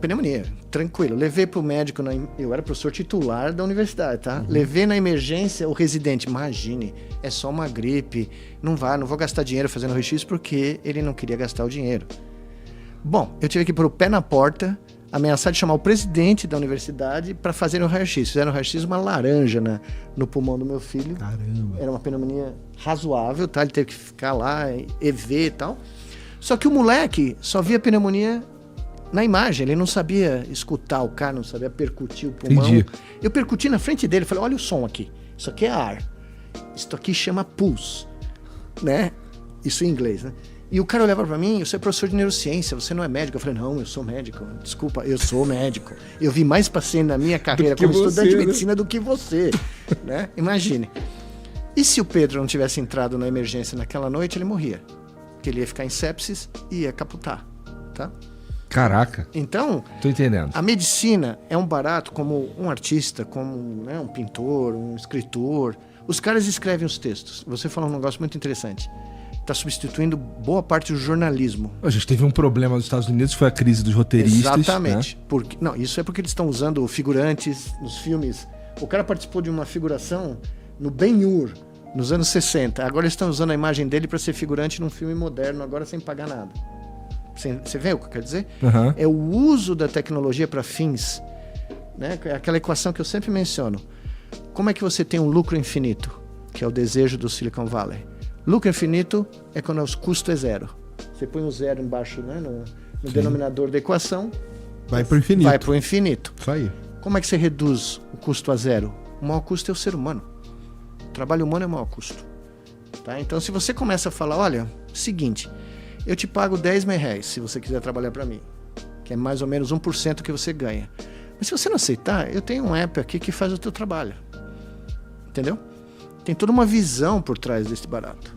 pneumonia, tranquilo. Levei pro médico, eu era professor titular da universidade, tá? Levei na emergência o residente, imagine, é só uma gripe, não vou gastar dinheiro fazendo raio-x, porque ele não queria gastar o dinheiro. Bom, eu tive que pôr o pé na porta, ameaçar de chamar o presidente da universidade para fazer o raio-x. Fizeram o raio-x, uma laranja no pulmão do meu filho. Caramba. Era uma pneumonia razoável, tá? Ele teve que ficar lá, EV e tal. Só que o moleque só via pneumonia na imagem. Ele não sabia escutar o cara, não sabia percutir o pulmão. Entendi. Eu percuti na frente dele, falei, olha o som aqui. Isso aqui é ar. Isso aqui chama pulse, né? Isso em inglês, né? E o cara olhava pra mim, você é professor de neurociência, você não é médico. Eu falei, não, eu sou médico. Desculpa, eu sou médico. Eu vi mais paciente na minha carreira como estudante de medicina do que você, né? Imagine. E se o Pedro não tivesse entrado na emergência naquela noite, ele morria. Porque ele ia ficar em sepsis e ia capotar, tá? Caraca. Então, tô entendendo. A medicina é um barato como um artista, como, né, um pintor, um escritor. Os caras escrevem os textos. Você falou um negócio muito interessante. Está substituindo boa parte do jornalismo. A gente teve um problema nos Estados Unidos, que foi a crise dos roteiristas. Exatamente. Né? Isso é porque eles estão usando figurantes nos filmes. O cara participou de uma figuração no Ben-Hur, nos anos 60. Agora eles estão usando a imagem dele para ser figurante num filme moderno, agora sem pagar nada. Você vê o que eu quero dizer? É o uso da tecnologia para fins. Né? É aquela equação que eu sempre menciono. Como é que você tem um lucro infinito? Que é o desejo do Silicon Valley. Lucro infinito é quando o custo é zero. Você põe um zero embaixo, né, no denominador da equação. Vai para o infinito. Vai para o infinito. Isso aí. Como é que você reduz o custo a zero? O maior custo é o ser humano. O trabalho humano é o maior custo. Tá? Então, se você começa a falar, olha, seguinte, eu te pago R$10.000 se você quiser trabalhar para mim, que é mais ou menos 1% que você ganha. Mas se você não aceitar, eu tenho um app aqui que faz o teu trabalho. Entendeu? Tem toda uma visão por trás desse barato,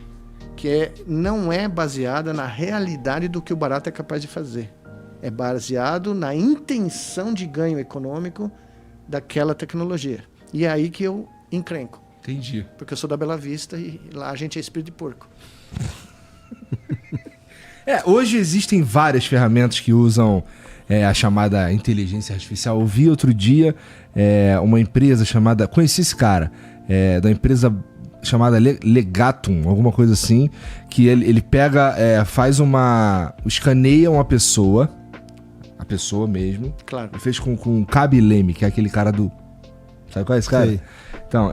que não é baseada na realidade do que o barato é capaz de fazer. É baseado na intenção de ganho econômico daquela tecnologia. E é aí que eu encrenco. Entendi. Porque eu sou da Bela Vista e lá a gente é espírito de porco. Hoje existem várias ferramentas que usam a chamada inteligência artificial. Eu vi outro dia uma empresa chamada... Conheci esse cara. Da empresa chamada Legatum, alguma coisa assim, que ele pega, escaneia uma pessoa, a pessoa mesmo. Claro. Ele fez com Kaby Lame, que é aquele cara do... Sabe qual é esse cara? Sei. Então,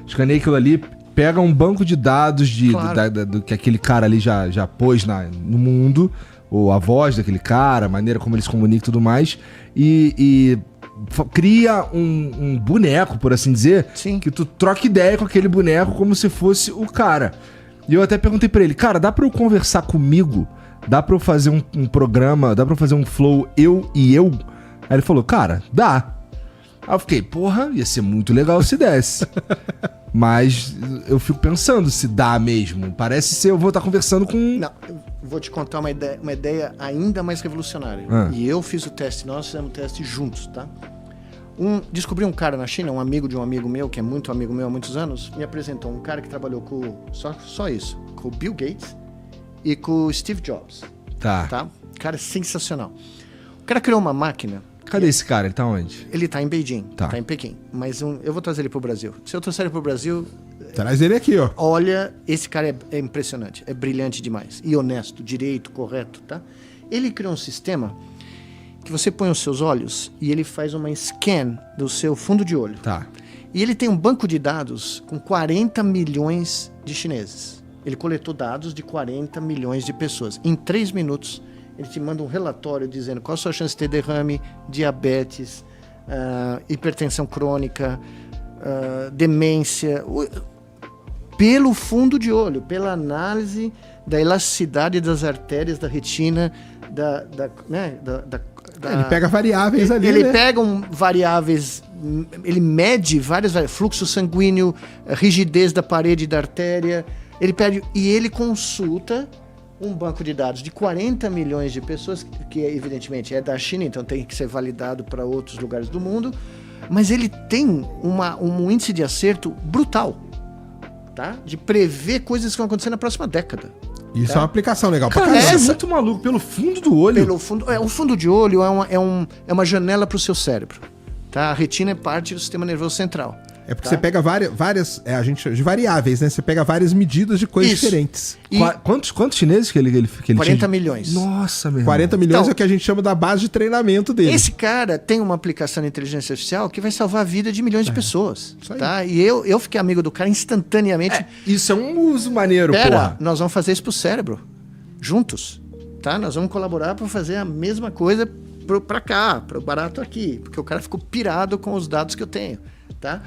escaneia aquilo ali, pega um banco de dados Claro. do que aquele cara ali já pôs no mundo, ou a voz daquele cara, a maneira como ele se comunica e tudo mais, e cria um boneco, por assim dizer, Sim. que tu troca ideia com aquele boneco como se fosse o cara. E eu até perguntei pra ele, cara, dá pra eu conversar comigo? Dá pra eu fazer um programa, dá pra eu fazer um flow eu e eu? Aí ele falou, cara, dá. Aí eu fiquei, porra, ia ser muito legal se desse. Mas eu fico pensando se dá mesmo. Parece ser, eu vou estar conversando com... Não, eu vou te contar uma ideia ainda mais revolucionária. E eu fiz o teste, nós fizemos o teste juntos, tá? Descobri um cara na China, um amigo de um amigo meu, que é muito amigo meu há muitos anos, me apresentou um cara que trabalhou com, só isso, com o Bill Gates e com o Steve Jobs, tá? Cara sensacional. O cara criou uma máquina. Cadê esse cara? Ele tá onde? Ele tá em Beijing, Tá. tá em Pequim. Mas eu vou trazer ele pro Brasil. Se eu trouxer ele pro Brasil, Traz ele aqui, ó. olha, esse cara é impressionante, é brilhante demais. E honesto, direito, correto, tá? Ele criou um sistema que você põe os seus olhos e ele faz uma scan do seu fundo de olho. Tá. E ele tem um banco de dados com 40 milhões de chineses. Ele coletou dados de 40 milhões de pessoas. Em 3 minutos, ele te manda um relatório dizendo qual a sua chance de ter derrame, diabetes, hipertensão crônica, demência, pelo fundo de olho, pela análise da elasticidade das artérias da retina, Ele pega variáveis ali, ele né? pega variáveis, ele mede várias variáveis, fluxo sanguíneo, rigidez da parede da artéria, ele pede e ele consulta um banco de dados de 40 milhões de pessoas, que evidentemente é da China, então tem que ser validado para outros lugares do mundo, mas ele tem um índice de acerto brutal, tá? De prever coisas que vão acontecer na próxima década. Isso é uma aplicação legal pra Cara, caramba. isso é muito maluco. Pelo fundo do olho. Pelo fundo, o fundo de olho é uma janela para o seu cérebro, tá? A retina é parte do sistema nervoso central. É porque tá? você pega várias a gente chama de variáveis, né? Você pega várias medidas de coisas Isso. diferentes. E Quantos chineses que ele 40 tinha? milhões. Nossa, meu 40 irmão. milhões Então, é o que a gente chama da base de treinamento dele. Esse cara tem uma aplicação de inteligência artificial que vai salvar a vida de milhões de pessoas, isso aí. tá? E eu fiquei amigo do cara instantaneamente. Isso é um uso maneiro, Pera, porra. nós vamos fazer isso pro cérebro, juntos, tá? Nós vamos colaborar para fazer a mesma coisa para cá, pro barato aqui, porque o cara ficou pirado com os dados que eu tenho, tá?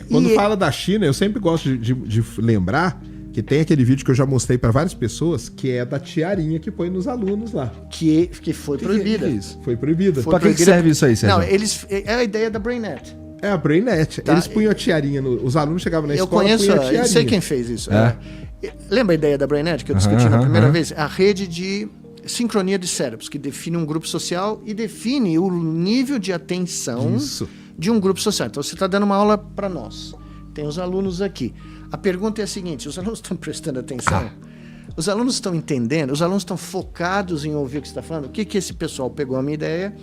Quando E- fala da China, eu sempre gosto de lembrar que tem aquele vídeo que eu já mostrei pra várias pessoas, que é da tiarinha que põe nos alunos lá. Que foi proibida. Que é isso? Foi proibida. Foi Pra que proibida- serve isso aí, Sérgio? Não, é a ideia da BrainNet. É a BrainNet. Tá. Eles punham a tiarinha, os alunos chegavam na Eu escola, conheço, punham a tiarinha. eu sei quem fez isso. É? Lembra a ideia da BrainNet que eu discuti Aham, na primeira aham. vez? A rede de sincronia de cérebros, que define um grupo social e define o nível de atenção Isso. de um grupo social. Então, você está dando uma aula para nós. Tem os alunos aqui. A pergunta é a seguinte, os alunos estão prestando atenção? Os alunos estão entendendo? Os alunos estão focados em ouvir o que você está falando? O que esse pessoal pegou a minha ideia,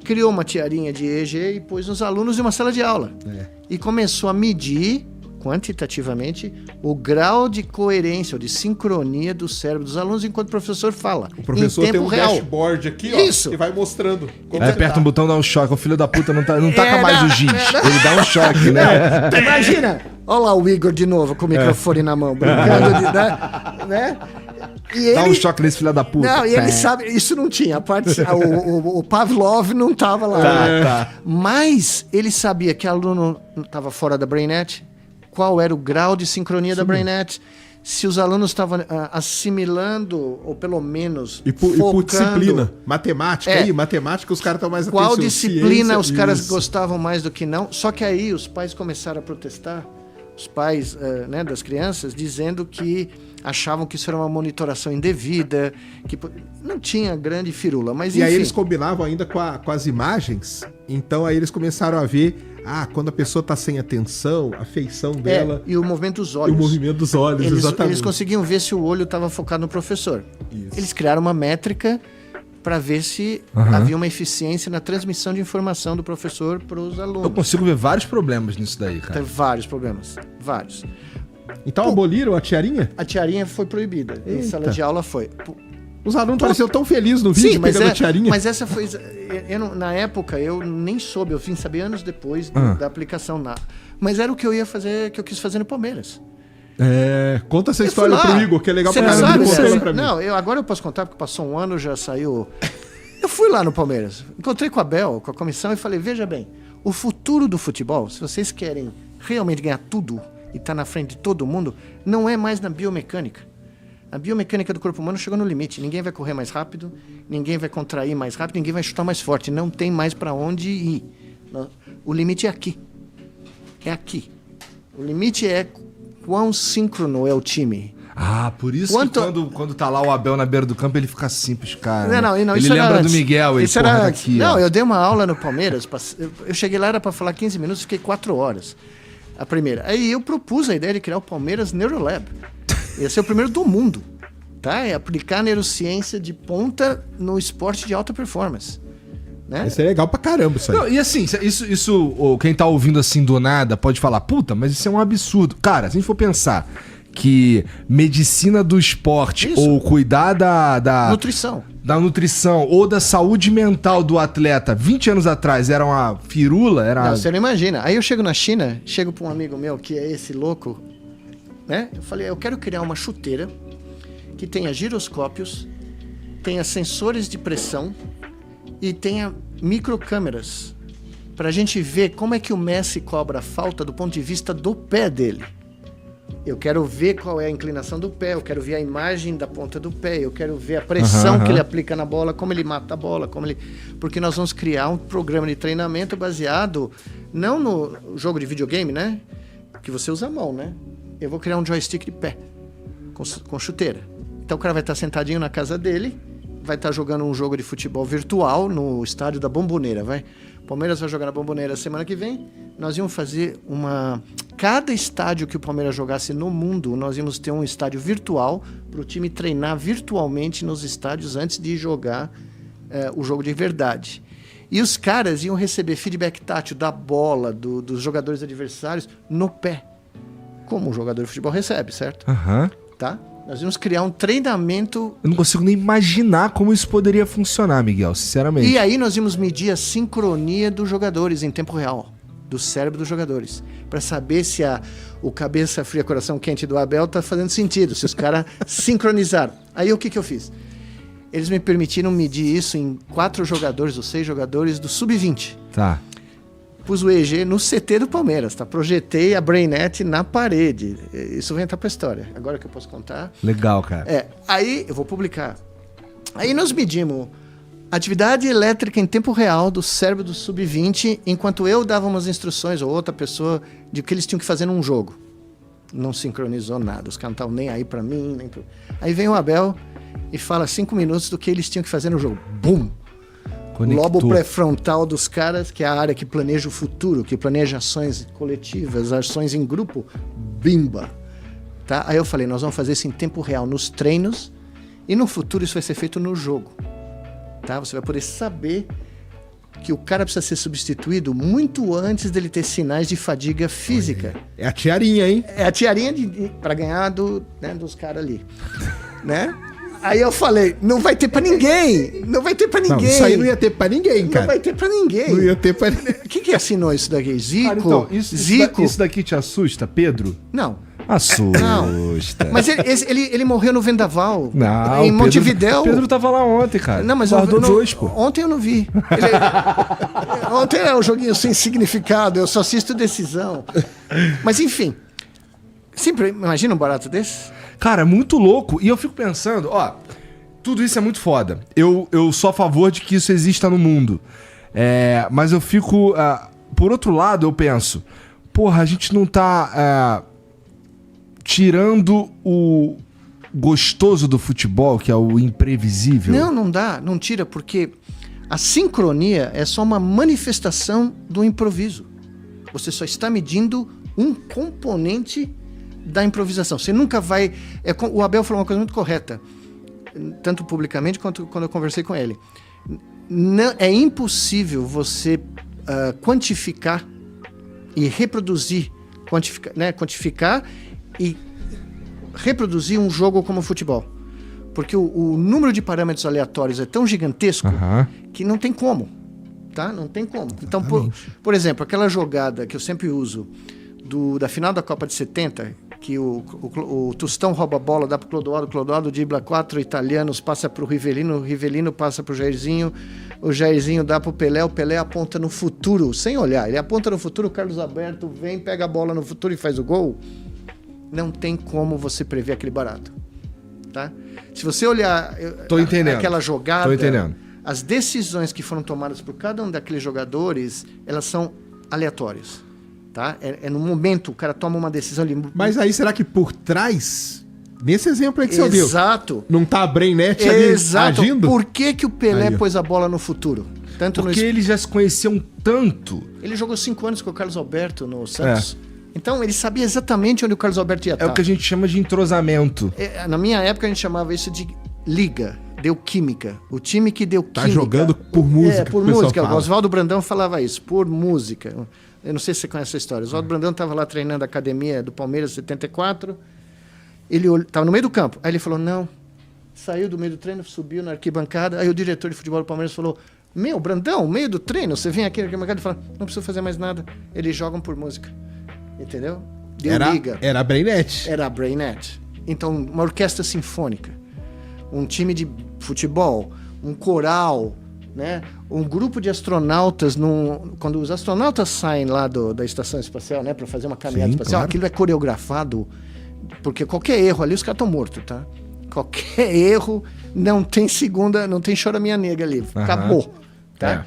criou uma tiarinha de EEG e pôs nos alunos em uma sala de aula. E começou a medir quantitativamente o grau de coerência ou de sincronia do cérebro dos alunos enquanto o professor fala. O professor em tempo tem um real. dashboard aqui, Isso. ó, que vai mostrando. como Aí você aperta tá. um botão, dá um choque. O filho da puta não taca É, mais não, o giz. Ele dá um choque, né? Imagina! Olha lá o Igor de novo com o microfone na mão, brincando de. Né? E Dá um choque nesse filho da puta. Não, e ele Pé. sabe, isso não tinha. A parte, o Pavlov não estava lá. Tá. Mas ele sabia que o aluno estava fora da BrainNet, qual era o grau de sincronia da BrainNet, se os alunos estavam assimilando, ou pelo menos E por focando, disciplina. Matemática É. aí, matemática os caras estão mais qual atenção, disciplina ciência, os caras isso. gostavam mais do que não. Só que aí os pais começaram a protestar, os pais né, das crianças, dizendo que achavam que isso era uma monitoração indevida, que não tinha grande firula, mas E aí enfim. eles combinavam ainda com as imagens, então aí eles começaram a ver, quando a pessoa tá sem atenção, a feição dela, E o movimento dos e o olhos. movimento dos olhos, exatamente. Eles conseguiam ver se o olho estava focado no professor. Isso. Eles criaram uma métrica para ver se havia uma eficiência na transmissão de informação do professor para os alunos. Eu consigo ver vários problemas nisso daí, Tem cara. vários problemas, vários. Então aboliram a tiarinha? A tiarinha foi proibida, em Eita. sala de aula foi. Os alunos pareciam tão felizes no vídeo pegando a tiarinha. Mas essa foi... na época, eu nem soube, eu vim saber anos depois da aplicação Mas era o que eu ia fazer, que eu quis fazer no Palmeiras. Conta essa Eu história fui lá. pro Igor, que é legal Você pra não caramba. sabe, Ele contou né? pra mim. Não, agora eu posso contar, porque passou um ano, já saiu... Eu fui lá no Palmeiras, encontrei com a Abel, com a comissão, e falei, veja bem, o futuro do futebol, se vocês querem realmente ganhar tudo e estar na frente de todo mundo, não é mais na biomecânica. A biomecânica do corpo humano chegou no limite. Ninguém vai correr mais rápido, ninguém vai contrair mais rápido, ninguém vai chutar mais forte. Não tem mais para onde ir. O limite é aqui. É aqui. O limite é quão síncrono é o time. Ah, por isso Quanto- que quando tá lá o Abel na beira do campo, ele fica assim pros caras. Não, ele isso era lembra do antes. Miguel, ele Isso era porra, antes. aqui, Não, ó. eu dei uma aula no Palmeiras. Eu cheguei lá, era para falar 15 minutos, fiquei 4 horas. A primeira. Aí eu propus a ideia de criar o Palmeiras Neurolab. Ia ser o primeiro do mundo. Tá? É aplicar a neurociência de ponta no esporte de alta performance. Né? Isso é legal pra caramba, isso aí. Não, e assim, quem tá ouvindo assim do nada pode falar, puta, mas isso é um absurdo. Cara, se a gente for pensar que medicina do esporte Isso. ou cuidar da Nutrição. nutrição ou da saúde mental do atleta 20 anos atrás era uma firula, era... Não, você não imagina. Aí eu chego na China, chego para um amigo meu que é esse louco, né? Eu falei, eu quero criar uma chuteira que tenha giroscópios, tenha sensores de pressão e tenha microcâmeras para a gente ver como é que o Messi cobra a falta do ponto de vista do pé dele. Eu quero ver qual é a inclinação do pé, eu quero ver a imagem da ponta do pé, eu quero ver a pressão que ele aplica na bola, como ele mata a bola, porque nós vamos criar um programa de treinamento baseado não no jogo de videogame, né? Que você usa a mão, né? Eu vou criar um joystick de pé com chuteira. Então o cara vai estar sentadinho na casa dele, vai estar jogando um jogo de futebol virtual no estádio da Bombonera, vai. O Palmeiras vai jogar na Bombonera semana que vem. Nós íamos fazer cada estádio que o Palmeiras jogasse no mundo, nós íamos ter um estádio virtual para o time treinar virtualmente nos estádios antes de jogar o jogo de verdade. E os caras iam receber feedback tátil da bola, dos jogadores adversários no pé. Como um jogador de futebol recebe, certo? Aham. Tá? Nós íamos criar um treinamento. Eu não consigo nem imaginar como isso poderia funcionar, Miguel, sinceramente. E aí nós íamos medir a sincronia dos jogadores em tempo real, do cérebro dos jogadores, para saber se o cabeça fria, coração quente do Abel tá fazendo sentido, se os caras sincronizaram. Aí o que eu fiz? Eles me permitiram medir isso em 4 jogadores ou 6 jogadores do Sub-20. Tá. Pus o EEG no CT do Palmeiras, tá? Projetei a BrainNet na parede. Isso vai entrar pra história. Agora que eu posso contar. Legal, cara. Aí eu vou publicar. Aí nós medimos atividade elétrica em tempo real do cérebro do Sub-20, enquanto eu dava umas instruções, ou outra pessoa, de o que eles tinham que fazer num jogo. Não sincronizou nada. Os caras não estavam nem aí pra mim, nem pro... Aí vem o Abel e fala 5 minutos do que eles tinham que fazer no jogo. Bum! Conectou. Lobo pré-frontal dos caras, que é a área que planeja o futuro, que planeja ações coletivas, ações em grupo, bimba. Tá? Aí eu falei, nós vamos fazer isso em tempo real nos treinos e no futuro isso vai ser feito no jogo. Tá? Você vai poder saber que o cara precisa ser substituído muito antes dele ter sinais de fadiga física. É a tiarinha, hein? É a tiarinha para ganhar dos caras ali. Né? Aí eu falei, não vai ter pra ninguém. Não vai ter pra ninguém. Não, isso aí não ia ter pra ninguém, cara. Não vai ter pra ninguém. Não ia ter pra ninguém. Quem assinou isso daqui? Zico? Cara, então, Zico? isso daqui te assusta, Pedro? Não. Assusta. Mas ele morreu no Vendaval. Não, em o Montevidéu. Pedro tava lá ontem, cara. Não, mas Guardou 2, pô. ontem eu não vi. Ontem é um joguinho sem significado, eu só assisto decisão. Mas enfim. Sempre imagina um barato desse? Cara, muito louco. E eu fico pensando, ó, tudo isso é muito foda. Eu sou a favor de que isso exista no mundo. Mas eu fico... por outro lado, eu penso, porra, a gente não tá tirando o gostoso do futebol, que é o imprevisível. Não dá, não tira, porque a sincronia é só uma manifestação do improviso. Você só está medindo um componente da improvisação. Você nunca vai... o Abel falou uma coisa muito correta. tanto publicamente quanto quando eu conversei com ele. É impossível você quantificar e reproduzir, quantificar e reproduzir um jogo como futebol. Porque o número de parâmetros aleatórios é tão gigantesco que não tem como. Tá? Não tem como. Então, por exemplo, aquela jogada que eu sempre uso da final da Copa de 70, que o Tostão rouba a bola, dá para o Clodoaldo dribla 4 italianos, passa para o Rivelino passa para o Jairzinho dá para o Pelé aponta no futuro, sem olhar. Ele aponta no futuro, o Carlos Alberto vem, pega a bola no futuro e faz o gol. Não tem como você prever aquele barato. Tá? Se você olhar aquela jogada, as decisões que foram tomadas por cada um daqueles jogadores, elas são aleatórias. Tá? É no momento o cara toma uma decisão ali. Mas aí será que por trás, nesse exemplo aí que você deu, não tá a BrainNet ali agindo? Por que o Pelé pôs a bola no futuro? Porque eles já se conheciam tanto. Ele jogou 5 anos com o Carlos Alberto no Santos. Então ele sabia exatamente onde o Carlos Alberto ia estar. É o que a gente chama de entrosamento. Na minha época a gente chamava isso de liga. Deu química. O time que deu química. Tá jogando por música. Por música. O Oswaldo Brandão falava isso, por música. Eu não sei se você conhece essa história. O Oswaldo Brandão estava lá treinando a academia do Palmeiras em 74. Ele estava no meio do campo. Aí ele falou, não. Saiu do meio do treino, subiu na arquibancada. Aí o diretor de futebol do Palmeiras falou, Brandão, meio do treino, você vem aqui na arquibancada e fala, não preciso fazer mais nada. Eles jogam por música. Entendeu? Liga. Era a BrainNet. Era a BrainNet. Então, uma orquestra sinfônica. Um time de futebol, um coral, né? Um grupo de astronautas, quando os astronautas saem lá da estação espacial, né, para fazer uma caminhada espacial, aquilo é coreografado, porque qualquer erro ali, os caras estão mortos, tá? Qualquer erro, não tem segunda, não tem chora minha nega ali, acabou, tá?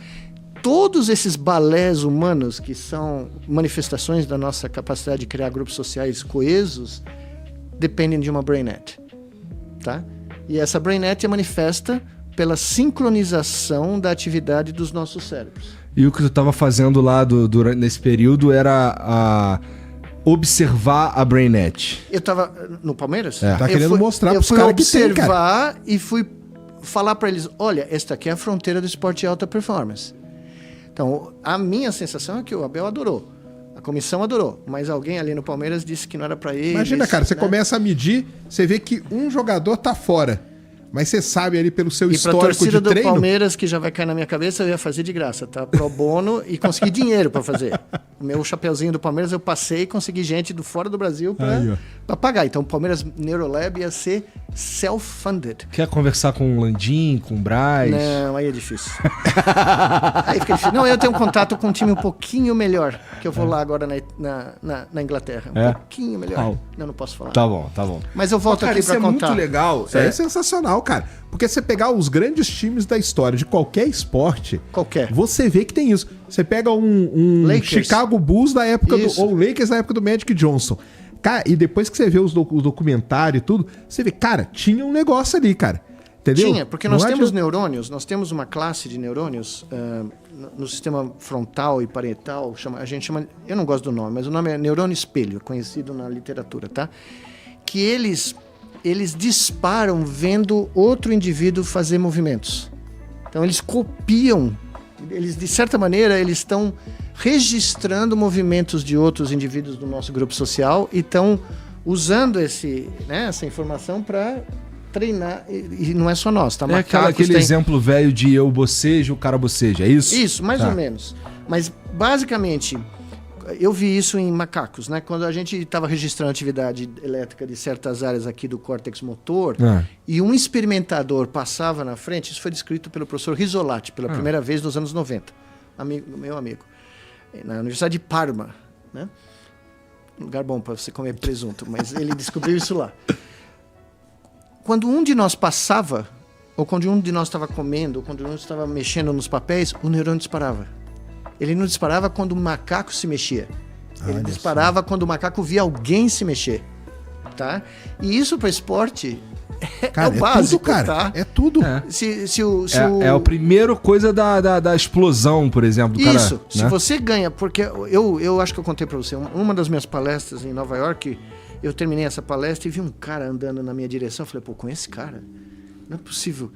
Todos esses balés humanos, que são manifestações da nossa capacidade de criar grupos sociais coesos, dependem de uma BrainNet, tá? E essa BrainNet é manifesta pela sincronização da atividade dos nossos cérebros. E o que tu estava fazendo lá durante nesse período era observar a BrainNet. Eu estava no Palmeiras? Tá querendo mostrar pros caras que tem, cara. Eu fui observar e fui falar para eles, olha, esta aqui é a fronteira do esporte de alta performance. Então, a minha sensação é que o Abel adorou. A comissão adorou, mas alguém ali no Palmeiras disse que não era para ele. Imagina, cara, você começa a medir, você vê que um jogador tá fora, mas você sabe ali pelo seu histórico de treino... E pra torcida do Palmeiras, que já vai cair na minha cabeça, eu ia fazer de graça, tá? Pro bono e consegui dinheiro para fazer. O meu chapeuzinho do Palmeiras eu passei e consegui gente do fora do Brasil para pagar. Então o Palmeiras Neurolab ia ser self-funded. Quer conversar com o Landim, com o Braz? Não, aí é difícil. Aí fica difícil. Não, eu tenho um contato com um time um pouquinho melhor, que eu vou lá agora na Inglaterra. Um pouquinho melhor. Não posso falar. Tá bom. Mas eu volto aqui para contar. Isso é muito legal. Isso é sensacional, cara. Porque você pegar os grandes times da história de qualquer esporte, você vê que tem isso. Você pega um Chicago Bulls da época ou Lakers da época do Magic Johnson. Cara, e depois que você vê os documentários e tudo, você vê, cara, tinha um negócio ali, cara. Entendeu? Tinha, porque nós temos neurônios, nós temos uma classe de neurônios no sistema frontal e parietal, a gente chama, eu não gosto do nome, mas o nome é neurônio espelho, conhecido na literatura, tá? Que eles disparam vendo outro indivíduo fazer movimentos. Então eles copiam, de certa maneira, eles estão registrando movimentos de outros indivíduos do nosso grupo social e estão usando essa informação para treinar, e não é só nós, tá? Aquele exemplo velho de eu bocejo, o cara boceja, é isso? Isso, mais ou menos. Mas, basicamente, eu vi isso em macacos, né? Quando a gente estava registrando atividade elétrica de certas áreas aqui do córtex motor, e um experimentador passava na frente, isso foi descrito pelo professor Risolati pela primeira vez nos anos 90, meu amigo, na Universidade de Parma, né? Um lugar bom para você comer presunto, mas ele descobriu isso lá. Quando um de nós passava, ou quando um de nós estava comendo, ou quando um estava mexendo nos papéis, o neurônio disparava. Ele não disparava quando o macaco se mexia. Ele disparava quando o macaco via alguém se mexer. Tá? E isso para esporte é o básico, tudo, cara. Tá? É tudo. É a primeira coisa da explosão, por exemplo, do isso, cara. Se você ganha, porque eu acho que eu contei para você, uma das minhas palestras em Nova York, eu terminei essa palestra e vi um cara andando na minha direção, eu falei, pô, com esse cara, não é possível.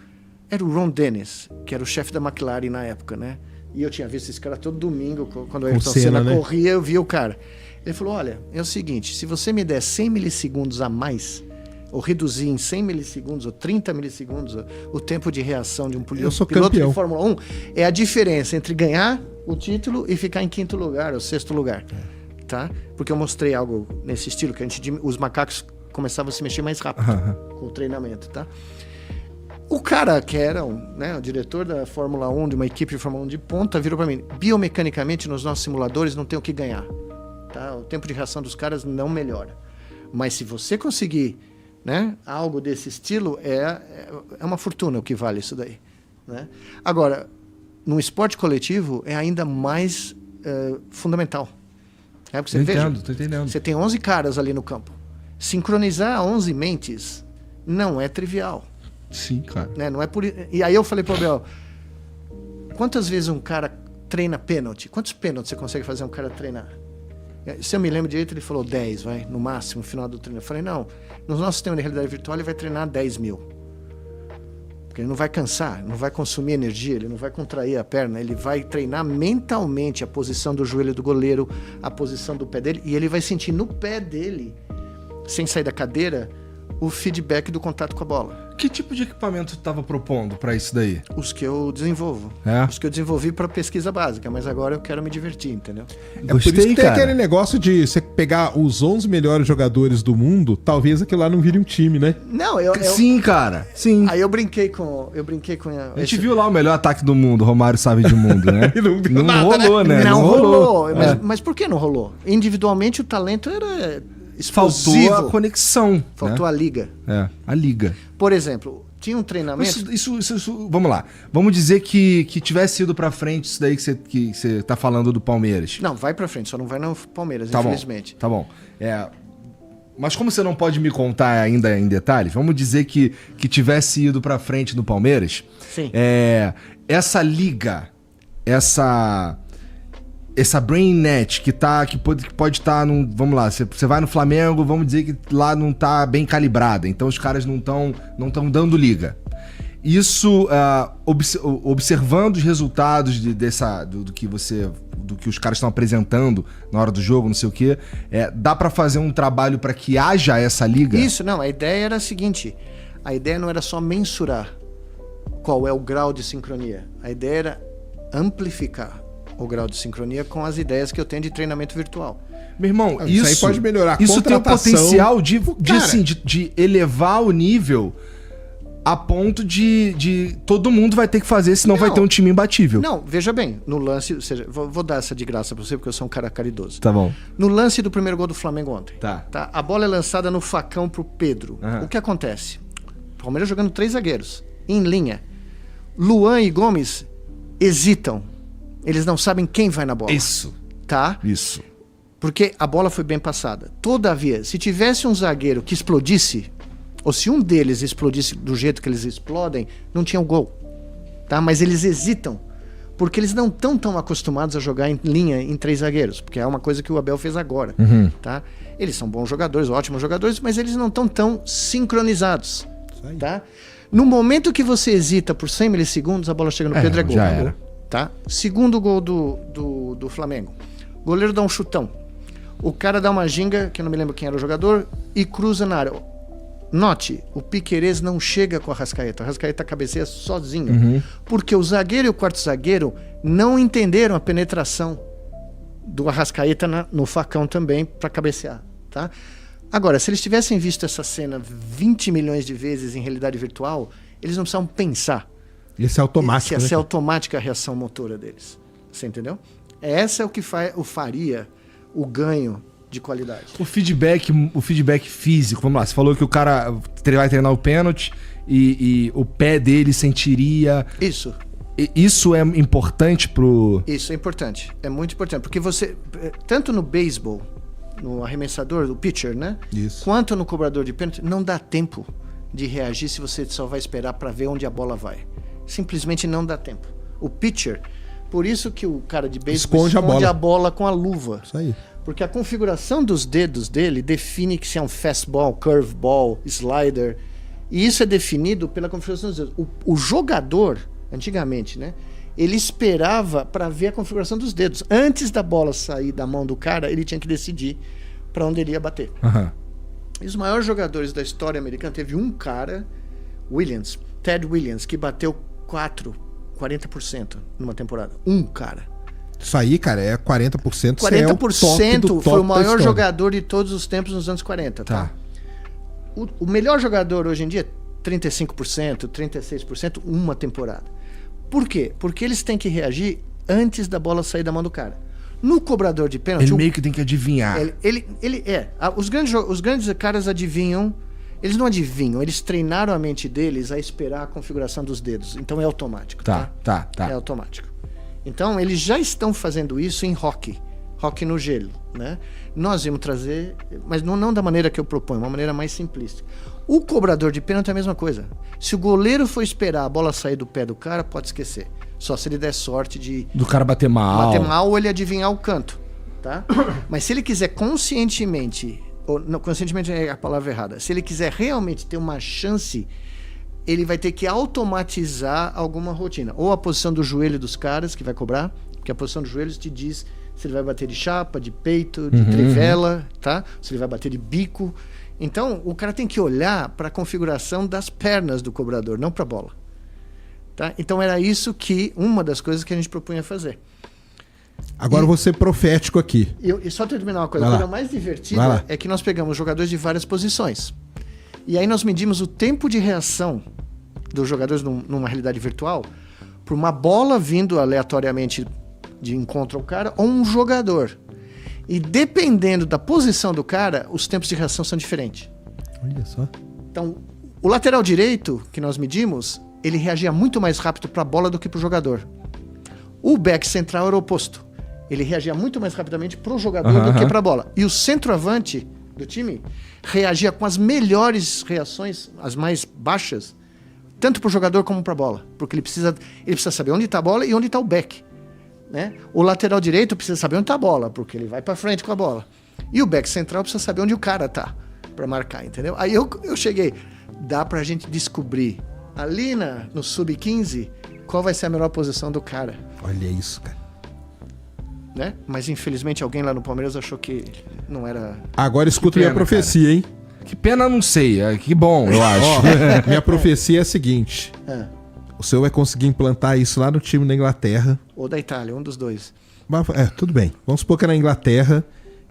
Era o Ron Dennis, que era o chefe da McLaren na época, né? E eu tinha visto esse cara todo domingo, quando o Ayrton Senna corria, eu via o cara. Ele falou, olha, é o seguinte, se você me der 100 milissegundos a mais, ou reduzir em 100 milissegundos, ou 30 milissegundos, o tempo de reação de um piloto de Fórmula 1, é a diferença entre ganhar o título e ficar em 5º lugar, ou 6º lugar. Tá? Porque eu mostrei algo nesse estilo, que os macacos começavam a se mexer mais rápido com o treinamento, tá? O cara que era o diretor da Fórmula 1, de uma equipe de Fórmula 1 de ponta, virou para mim, biomecanicamente nos nossos simuladores não tem o que ganhar. Tá? O tempo de reação dos caras não melhora. Mas se você conseguir, né, algo desse estilo, é uma fortuna o que vale isso daí. Né? Agora, no esporte coletivo é ainda mais fundamental. Porque você tô entendendo. Você tem 11 caras ali no campo. Sincronizar 11 mentes não é trivial. Sim, cara. Né? Não é por... E aí eu falei pro Abel, quantas vezes um cara treina pênalti? Quantos pênaltis você consegue fazer um cara treinar? Se eu me lembro direito, ele falou 10, no máximo, no final do treino. Eu falei, não, no nosso sistema de realidade virtual ele vai treinar 10 mil. Porque ele não vai cansar, não vai consumir energia, ele não vai contrair a perna, ele vai treinar mentalmente a posição do joelho do goleiro, a posição do pé dele, e ele vai sentir no pé dele, sem sair da cadeira, o feedback do contato com a bola. Que tipo de equipamento tu estava propondo para isso daí? Os que eu desenvolvo. Os que eu desenvolvi para pesquisa básica, mas agora eu quero me divertir, entendeu? Gostei, por isso que tem aquele negócio de você pegar os 11 melhores jogadores do mundo, talvez aquilo lá não vire um time, né? Não, Sim, cara. Sim. Aí eu brinquei com a gente viu lá o melhor ataque do mundo, Romário sabe de mundo, né? não nada, rolou, né? Não rolou. Mas por que não rolou? Individualmente o talento era explosivo. Faltou a conexão. Faltou a liga. A liga. Por exemplo, tinha um treinamento... Isso, vamos lá. Vamos dizer que tivesse ido pra frente isso daí que você tá falando do Palmeiras. Não, vai pra frente, só não vai no Palmeiras, tá infelizmente. Tá bom. Mas como você não pode me contar ainda em detalhes, vamos dizer que tivesse ido pra frente no Palmeiras. Sim. Essa liga, essa BrainNet que pode estar num... Vamos lá, você vai no Flamengo, vamos dizer que lá não tá bem calibrada, então os caras não estão dando liga. Isso, observando os resultados do que os caras estão apresentando na hora do jogo, não sei o quê, dá pra fazer um trabalho pra que haja essa liga? Isso, não, a ideia era a seguinte, a ideia não era só mensurar qual é o grau de sincronia, a ideia era amplificar o grau de sincronia com as ideias que eu tenho de treinamento virtual. Meu irmão, isso aí pode melhorar a isso tem o potencial Cara, de elevar o nível a ponto de todo mundo vai ter que fazer, senão vai ter um time imbatível. Não, veja bem, no lance, ou seja, vou dar essa de graça pra você, porque eu sou um cara caridoso. Tá bom. No lance do primeiro gol do Flamengo ontem, tá? A bola é lançada no facão pro Pedro. O que acontece? O Palmeiras jogando 3 zagueiros, em linha. Luan e Gomes hesitam. Eles não sabem quem vai na bola. Isso. Tá? Isso. Porque a bola foi bem passada. Todavia, se tivesse um zagueiro que explodisse, ou se um deles explodisse do jeito que eles explodem, não tinha um gol. Tá? Mas eles hesitam. Porque eles não estão tão acostumados a jogar em linha em 3 zagueiros. Porque é uma coisa que o Abel fez agora. Tá? Eles são bons jogadores, ótimos jogadores, mas eles não estão tão sincronizados. Tá? No momento que você hesita por 100 milissegundos, a bola chega no Pedro, é gol. Já era. Tá? Segundo gol do Flamengo. O goleiro dá um chutão. O cara dá uma ginga, que eu não me lembro quem era o jogador, e cruza na área. Note, o Piquerez não chega com a Arrascaeta. A Arrascaeta cabeceia sozinho. Porque o zagueiro e o quarto zagueiro não entenderam a penetração do Arrascaeta no facão também para cabecear. Tá? Agora, se eles tivessem visto essa cena 20 milhões de vezes em realidade virtual, eles não precisavam pensar. Ia ser automático, ia ser automática a reação motora deles. Você entendeu? Essa é o que faria o ganho de qualidade. O feedback físico, vamos lá, você falou que o cara vai treinar o pênalti e o pé dele sentiria... Isso. Isso é importante pro... Isso é importante, é muito importante, porque você, tanto no beisebol, no arremessador, o pitcher, né? Isso. Quanto no cobrador de pênalti, não dá tempo de reagir se você só vai esperar para ver onde a bola vai. Simplesmente não dá tempo. O pitcher, por isso que o cara de beisebol esconde a bola com a luva. Isso aí. Porque a configuração dos dedos dele define que se é um fastball, curveball, slider. E isso é definido pela configuração dos dedos. O jogador, antigamente, né? Ele esperava para ver a configuração dos dedos. Antes da bola sair da mão do cara, ele tinha que decidir para onde ele ia bater. Aham. E os maiores jogadores da história americana, teve um cara, Ted Williams, que bateu 40% numa temporada. Um cara. Isso aí, cara, é 40%. 40% foi o maior jogador de todos os tempos nos anos 40, tá? O melhor jogador hoje em dia é 35%, 36%, uma temporada. Por quê? Porque eles têm que reagir antes da bola sair da mão do cara. No cobrador de pênalti... Ele meio que tem que adivinhar. Os grandes caras adivinham. Eles não adivinham, eles treinaram a mente deles a esperar a configuração dos dedos. Então é automático. Tá. É automático. Então eles já estão fazendo isso em hockey no gelo, né? Nós íamos trazer, mas não da maneira que eu proponho, uma maneira mais simplista. O cobrador de pênalti é a mesma coisa. Se o goleiro for esperar a bola sair do pé do cara, pode esquecer. Só se ele der sorte de... Do cara bater mal. Bater mal ou ele adivinhar o canto, tá? Mas se ele quiser conscientemente... Não, conscientemente é a palavra errada. Se ele quiser realmente ter uma chance, ele vai ter que automatizar alguma rotina. Ou a posição do joelho dos caras, que vai cobrar, porque a posição dos joelhos te diz se ele vai bater de chapa, de peito, de trivela, tá? Se ele vai bater de bico. Então, o cara tem que olhar para a configuração das pernas do cobrador, não para a bola. Tá? Então, era isso que, uma das coisas que a gente propunha fazer. Agora eu vou ser profético aqui. E só terminar uma coisa, a coisa mais divertida é que nós pegamos jogadores de várias posições. E aí nós medimos o tempo de reação dos jogadores numa realidade virtual por uma bola vindo aleatoriamente de encontro ao cara ou um jogador. E dependendo da posição do cara, os tempos de reação são diferentes. Olha só. Então, o lateral direito que nós medimos, ele reagia muito mais rápido para a bola do que para o jogador. O back central era o oposto. Ele reagia muito mais rapidamente para o jogador do que para a bola. E o centroavante do time reagia com as melhores reações, as mais baixas, tanto para o jogador como para a bola. Porque ele precisa saber onde está a bola e onde está o back. Né? O lateral direito precisa saber onde está a bola, porque ele vai para frente com a bola. E o back central precisa saber onde o cara está para marcar, entendeu? Aí eu cheguei, dá para a gente descobrir ali no sub-15 qual vai ser a melhor posição do cara. Olha isso, cara. Né? Mas infelizmente alguém lá no Palmeiras achou que não era... Agora escuta minha profecia, cara. Hein? Que pena, não sei. Que bom, eu acho. Minha profecia é a seguinte. O senhor vai conseguir implantar isso lá no time da Inglaterra. Ou da Itália, um dos dois. Mas, tudo bem. Vamos supor que é na Inglaterra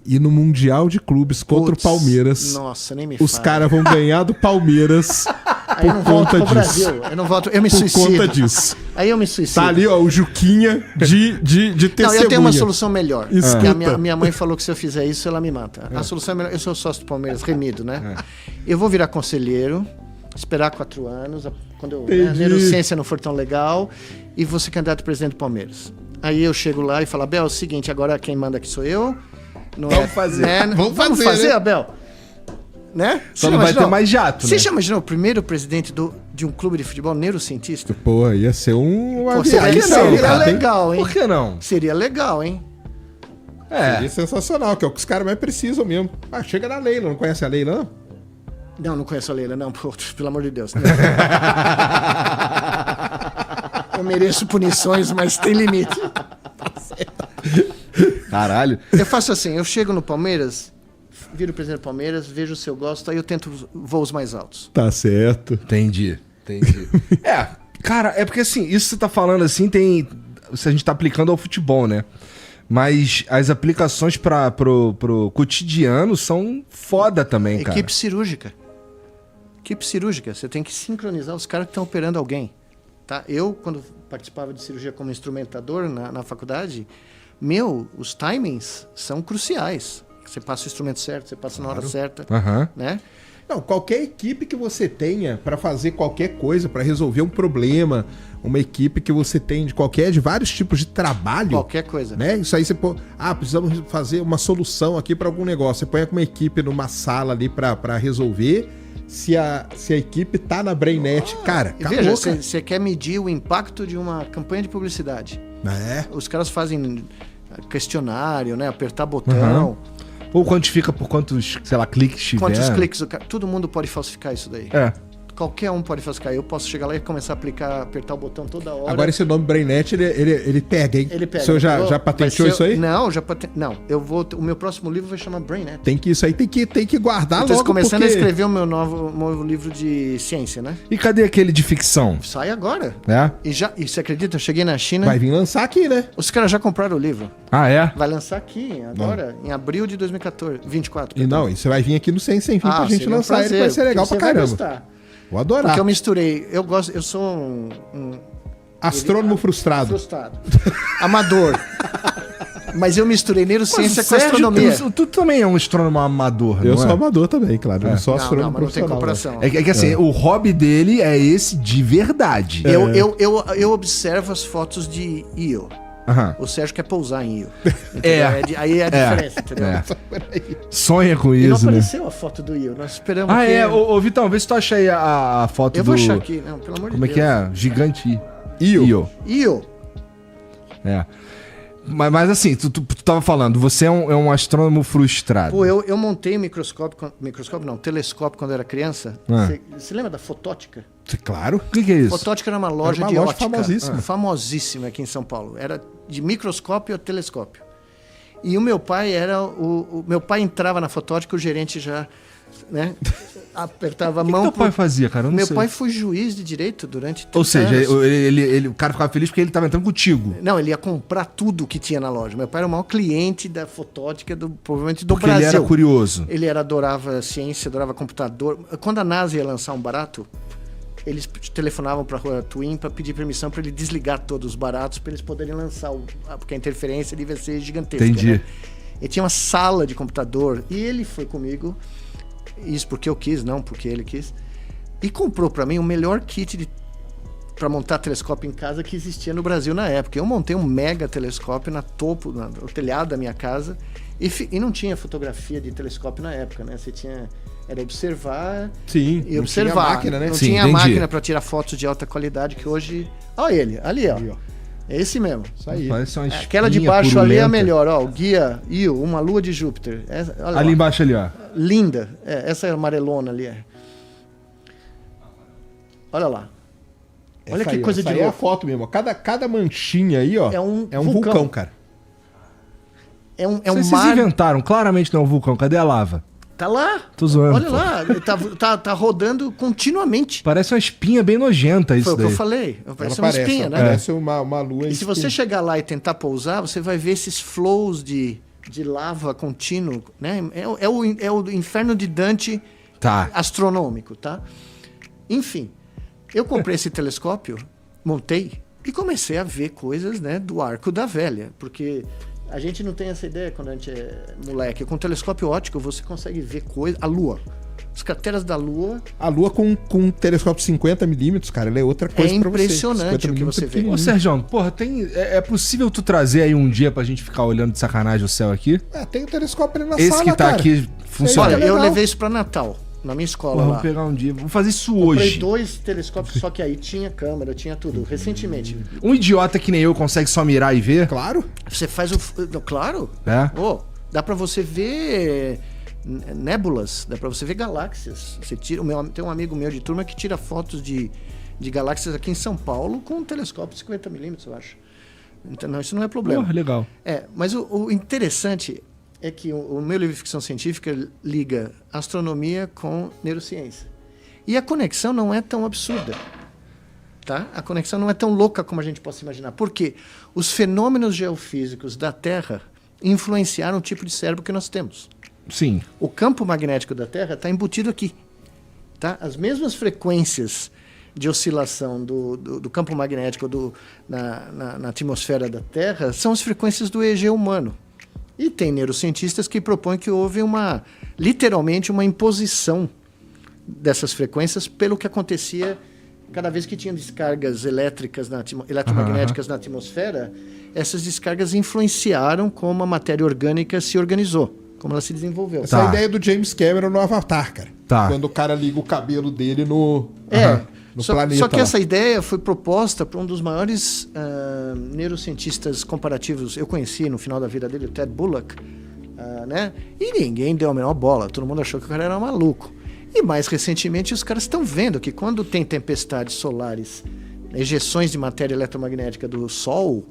e no Mundial de Clubes contra o Palmeiras. Nossa, nem me os caras vão ganhar do Palmeiras por conta disso. Brasil. Eu não volto, eu me suicido. Por conta disso. Aí eu me suicido. Tá ali, ó, o Juquinha de testemunha. Não, eu tenho uma solução melhor. Escuta. A minha mãe falou que se eu fizer isso, ela me mata. A solução é melhor. Eu sou sócio do Palmeiras, remido, né? Eu vou virar conselheiro, esperar 4 anos, quando a neurociência não for tão legal, e vou ser candidato a presidente do Palmeiras. Aí eu chego lá e falo, Abel, é o seguinte, agora quem manda aqui sou eu. Vamos fazer. Né? Vamos fazer, né? Abel. Né? Só não vai ter mais jato, Você né? já imaginou o primeiro presidente de um clube de futebol neurocientista? Pô, ia ser uma seria legal, hein? Por que não? Seria legal, hein? Seria sensacional, que é o que os caras mais precisam mesmo. Chega na Leila, não conhece a Leila, não? Não conheço a Leila, não. Pô, pelo amor de Deus. Né? Eu mereço punições, mas tem limite. Caralho. Eu faço assim, eu chego no Palmeiras, viro o presidente do Palmeiras, vejo se eu gosto, aí eu tento voos mais altos. Tá certo. Entendi. Cara, é porque assim, isso que você tá falando assim, se a gente tá aplicando ao futebol, né? Mas as aplicações pro cotidiano são foda também, cara. Equipe cirúrgica. Você tem que sincronizar os caras que estão operando alguém. Tá? Eu, quando participava de cirurgia como instrumentador na faculdade, os timings são cruciais. Você passa o instrumento certo, você passa na hora certa, né? Não, qualquer equipe que você tenha para fazer qualquer coisa, para resolver um problema, uma equipe que você tem de vários tipos de trabalho. Qualquer coisa. Né? Isso aí você pô, precisamos fazer uma solução aqui para algum negócio. Você põe uma equipe numa sala ali para resolver. Se a equipe tá na BrainNet, cara, acabou. Veja, você quer medir o impacto de uma campanha de publicidade. Os caras fazem questionário, né? Apertar botão. Ou quantifica por quantos, sei lá, cliques tiver. Quantos cliques, todo mundo pode falsificar isso daí. Qualquer um pode fazer. Eu posso chegar lá e começar a apertar o botão toda hora. Agora esse nome BrainNet, ele pega, hein? Ele pega. O senhor já patenteou isso aí? Não, Não, o meu próximo livro vai chamar BrainNet. Isso aí tem que guardar Eu tô logo, começando porque... a escrever o meu novo livro de ciência, né? E cadê aquele de ficção? Sai agora. É? E você acredita? Eu cheguei na China. Vai vir lançar aqui, né? Os caras já compraram o livro. Ah, é? Vai lançar aqui, agora, em abril de 2024. E não, e você vai vir aqui no Sem Fim pra gente seria um lançar ele, prazer, vai ser legal porque pra você vai caramba. gostar. Vou adorar. Porque eu misturei. Eu sou um Astrônomo frustrado. frustrado. Amador. Mas eu misturei neurociência com Sérgio, astronomia. tu também é um astrônomo amador, Eu não sou é? amador também, claro. Eu não sou Não, astrônomo mas não tem profissional. comparação. É que assim, o hobby dele é esse de verdade. Eu observo as fotos de Io. Aham. O Sérgio quer pousar em Io. Aí é a É. diferença, entendeu? É. Sonha com E não isso, né? apareceu a foto do Io. Nós esperamos Ah, que... é. Ô, Vitão, vê se tu acha aí a foto Eu do... vou achar aqui. Não, pelo amor de Como é Deus. que é? Gigante Io. Io. É. Mas assim, tu tava falando, você é um astrônomo frustrado. Pô, eu montei telescópio quando era criança. Ah. Você lembra da Fotótica? Claro. O que é isso? Fotótica era uma loja uma de loja ótica. famosíssima. Famosíssima aqui em São Paulo. Era de microscópio a telescópio. E o meu pai era o meu pai entrava na Fotótica, o gerente já, né, apertava a O que mão. teu pai fazia, cara? Eu não Meu sei. pai foi juiz de direito durante 30 Ou seja, anos. o cara ficava feliz porque ele tava entrando contigo. Não, ele ia comprar tudo que tinha na loja. Meu pai era o maior cliente da Fotótica, provavelmente do Porque Brasil. ele era curioso. Ele adorava ciência, adorava computador. Quando a NASA ia lançar um barato, eles telefonavam para a Rua Twin para pedir permissão para ele desligar todos os baratos para eles poderem lançar, porque a interferência devia ser gigantesca. Entendi. Né? Ele tinha uma sala de computador e ele foi comigo, isso porque eu quis, não porque ele quis, e comprou para mim o melhor kit para montar telescópio em casa que existia no Brasil na época. Eu montei um mega telescópio no telhado da minha casa e não tinha fotografia de telescópio na época, né? Era observar e observar. Tinha máquina, né? Não Sim, tinha entendi. máquina para tirar fotos de alta qualidade que hoje... Olha ele, ali, ó. Ali, ó. É esse mesmo. Isso aí. Parece uma Aquela de espinha baixo ali é a purulenta. melhor, ó. O guia Io, uma lua de Júpiter. Olha Ali lá. embaixo ali, ó. Linda. Essa é amarelona ali. Olha lá. Olha Essa que aí, coisa essa de aí é a louco. foto mesmo. Cada manchinha aí, ó, É um vulcão, vulcão. cara. É um Vocês mar... inventaram, claramente não é um vulcão. Cadê a lava? Tá lá. Tô zoando, Olha pô. lá. Ele tá rodando continuamente. Parece uma espinha bem nojenta isso Foi o que daí. eu falei. Ela Parece uma espinha, né? Parece uma lua E se você chegar lá e tentar pousar, você vai ver esses flows de lava contínuo, né? É o inferno de Dante Tá. astronômico, tá? Enfim, eu comprei esse telescópio, montei e comecei a ver coisas, né, do Arco da Velha, porque a gente não tem essa ideia quando a gente é moleque. Com telescópio óptico você consegue ver coisas, a Lua, as crateras da Lua. A lua com um telescópio 50mm, cara, ela é outra coisa É pra você. impressionante o que 50mm você vê. Ô, pequenininho. Sérgio, porra, é possível tu trazer aí um dia pra gente ficar olhando de sacanagem o céu aqui? Tem um telescópio ali na Esse sala, que tá cara. aqui funciona. Olha, Olha, eu legal. levei isso para Natal, na minha escola Porra, lá. vamos pegar um dia. Vamos fazer isso Comprei hoje. 2 telescópios, só que aí tinha câmera, tinha tudo, recentemente. Um idiota que nem eu consegue só mirar e ver? Claro. Você faz o... Claro. É. Dá pra você ver nébulas, dá pra você ver galáxias. Você tira, tem um amigo meu de turma que tira fotos de galáxias aqui em São Paulo com um telescópio de 50mm, eu acho. Então, não, isso não é problema. Porra, legal. Mas o interessante é que o meu livro de ficção científica liga astronomia com neurociência. E a conexão não é tão absurda. Tá? A conexão não é tão louca como a gente possa imaginar. Por quê? Os fenômenos geofísicos da Terra influenciaram o tipo de cérebro que nós temos. Sim. O campo magnético da Terra está embutido aqui. Tá? As mesmas frequências de oscilação do campo magnético na atmosfera da Terra são as frequências do EEG humano. E tem neurocientistas que propõem que houve literalmente uma imposição dessas frequências pelo que acontecia cada vez que tinha descargas elétricas eletromagnéticas na atmosfera. Essas descargas influenciaram como a matéria orgânica se organizou, como ela se desenvolveu. Essa é a ideia do James Cameron no Avatar, cara. Tá. Quando o cara liga o cabelo dele no planeta. Só que lá. essa ideia foi proposta por um dos maiores neurocientistas comparativos eu conheci no final da vida dele, o Ted Bullock, né? E ninguém deu a menor bola, todo mundo achou que o cara era maluco. E mais recentemente os caras estão vendo que quando tem tempestades solares, ejeções de matéria eletromagnética do Sol,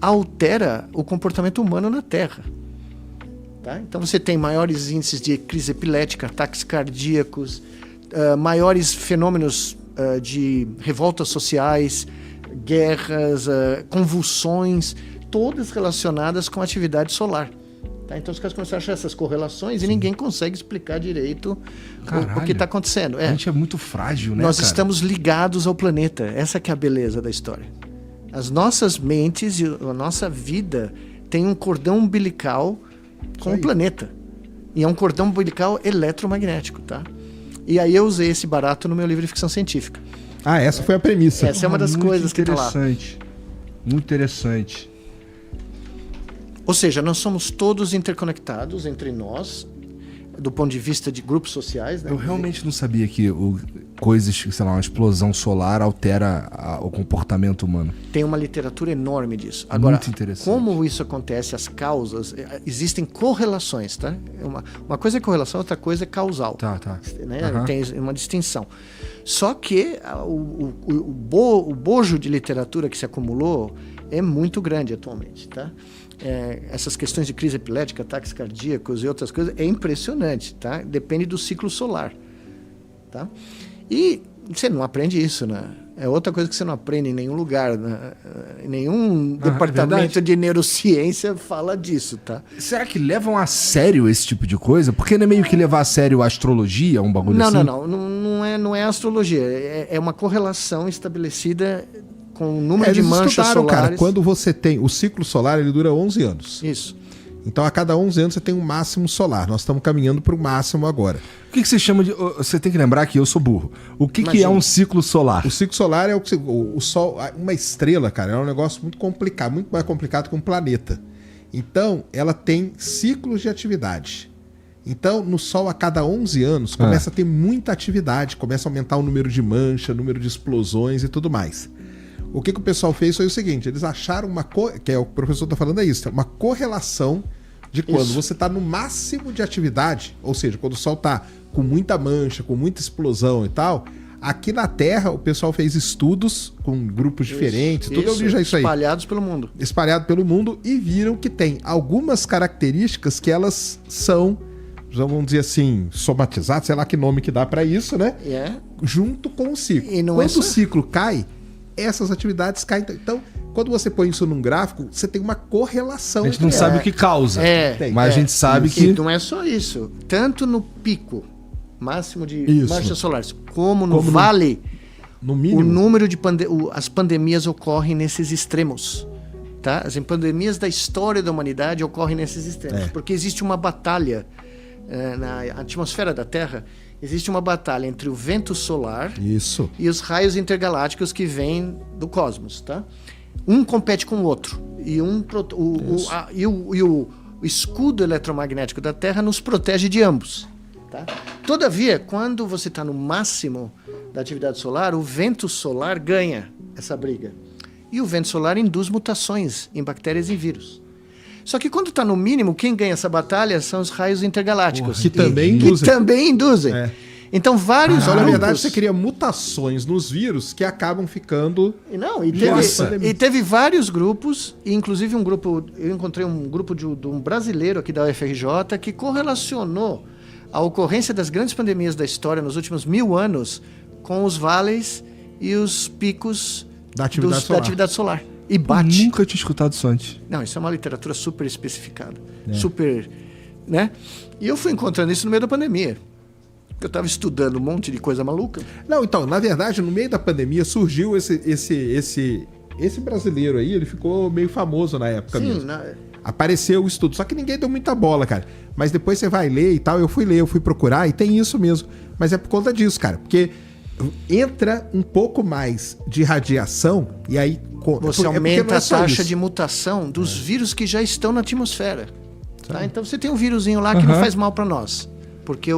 altera o comportamento humano na Terra. Tá? Então você tem maiores índices de crise epilética, ataques cardíacos, maiores fenômenos de revoltas sociais, guerras, convulsões, todas relacionadas com a atividade solar. Tá? Então os caras começaram a achar essas correlações e ninguém consegue explicar direito o que está acontecendo. A gente é muito frágil, né, Nós cara? estamos ligados ao planeta. Essa que é a beleza da história. As nossas mentes e a nossa vida tem um cordão umbilical com o planeta. E é um cordão umbilical eletromagnético, tá? E aí eu usei esse barato no meu livro de ficção científica. Ah, essa foi a premissa. Essa é uma das Muito coisas que tá lá. interessante. Muito interessante. Ou seja, nós somos todos interconectados entre nós, do ponto de vista de grupos sociais, né? Eu realmente não sabia que coisas, sei lá, uma explosão solar altera o comportamento humano. Tem uma literatura enorme disso. Agora, Muito interessante. como isso acontece, as causas, existem correlações, tá? Uma coisa é correlação, outra coisa é causal. Tá. Né? Aham. Tem uma distinção. Só que o bojo de literatura que se acumulou é muito grande atualmente, tá? Essas questões de crise epilética, ataques cardíacos e outras coisas, é impressionante, tá? Depende do ciclo solar, tá? E você não aprende isso, né? É outra coisa que você não aprende em nenhum lugar, né? Em nenhum departamento de neurociência fala disso, tá? Será que levam a sério esse tipo de coisa? Porque não é meio que levar a sério a astrologia, um bagulho assim? Não é astrologia. É uma correlação estabelecida com o número de Eles manchas estudaram, solares. cara, quando você tem... O ciclo solar, ele dura 11 anos. Isso. Então, a cada 11 anos, você tem um máximo solar. Nós estamos caminhando para o máximo agora. O que você chama de... Você tem que lembrar que eu sou burro. O que é Imagina. um ciclo solar? O ciclo solar é o Sol... Uma estrela, cara, é um negócio muito complicado. Muito mais complicado que um planeta. Então, ela tem ciclos de atividade. Então, no Sol, a cada 11 anos, começa a ter muita atividade. Começa a aumentar o número de manchas, número de explosões e tudo mais. O que o pessoal fez foi o seguinte, eles acharam que é o professor está falando, é isso, uma correlação de quando você está no máximo de atividade, ou seja, quando o Sol está com muita mancha, com muita explosão e tal, aqui na Terra o pessoal fez estudos com grupos diferentes, tudo eu li já isso aí. Espalhados pelo mundo. Espalhado pelo mundo e viram que tem algumas características que elas são, vamos dizer assim, somatizadas, sei lá que nome que dá para isso, né? Junto com o ciclo. E não quando o ciclo cai, essas atividades caem. Então, quando você põe isso num gráfico, você tem uma correlação. A gente não sabe o que causa, mas a gente sabe que... E não é só isso. Tanto no pico máximo de manchas solares, como no vale, no mínimo, o número de as pandemias ocorrem nesses extremos. Tá? As pandemias da história da humanidade ocorrem nesses extremos. Porque existe uma batalha na atmosfera da Terra. Existe uma batalha entre o vento solar e os raios intergalácticos que vêm do cosmos, tá? Um compete com o outro. E o escudo eletromagnético da Terra nos protege de ambos. Tá? Todavia, quando você está no máximo da atividade solar, o vento solar ganha essa briga. E o vento solar induz mutações em bactérias e vírus. Só que quando está no mínimo, quem ganha essa batalha são os raios intergalácticos. Que também induzem. Então, vários grupos... grupos... Na verdade, você cria mutações nos vírus que acabam ficando... E teve vários grupos, e inclusive um grupo... Eu encontrei um grupo de um brasileiro aqui da UFRJ que correlacionou a ocorrência das grandes pandemias da história nos últimos 1000 anos com os vales e os picos da atividade solar. E bate. Eu nunca tinha escutado isso antes. Não, isso é uma literatura super especificada. Super, né? E eu fui encontrando isso no meio da pandemia. Eu estava estudando um monte de coisa maluca. Não, então, na verdade, no meio da pandemia surgiu esse brasileiro aí, ele ficou meio famoso na época mesmo. Apareceu o estudo, só que ninguém deu muita bola, cara. Mas depois você vai ler e tal, eu fui procurar e tem isso mesmo. Mas é por conta disso, cara, porque entra um pouco mais de radiação e aí... Você aumenta a taxa de mutação dos vírus que já estão na atmosfera. Tá? Então você tem um vírusinho lá que não faz mal para nós. Porque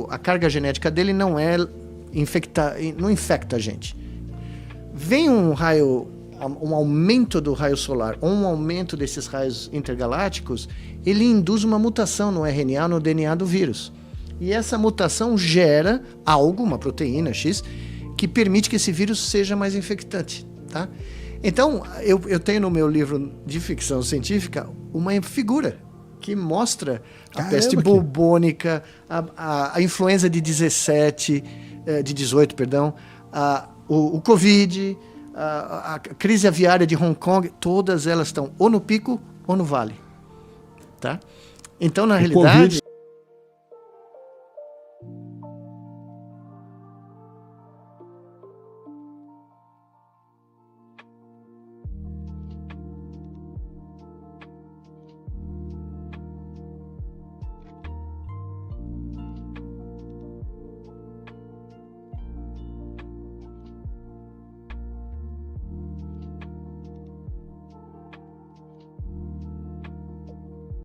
a carga genética dele não infecta a gente. Vem um aumento do raio solar, ou um aumento desses raios intergalácticos, ele induz uma mutação no RNA, no DNA do vírus. E essa mutação gera algo, uma proteína X, que permite que esse vírus seja mais infectante, tá? Então, eu tenho no meu livro de ficção científica uma figura que mostra a peste bubônica, a influenza de 18, o Covid, a crise aviária de Hong Kong, todas elas estão ou no pico ou no vale, tá? Então, na realidade...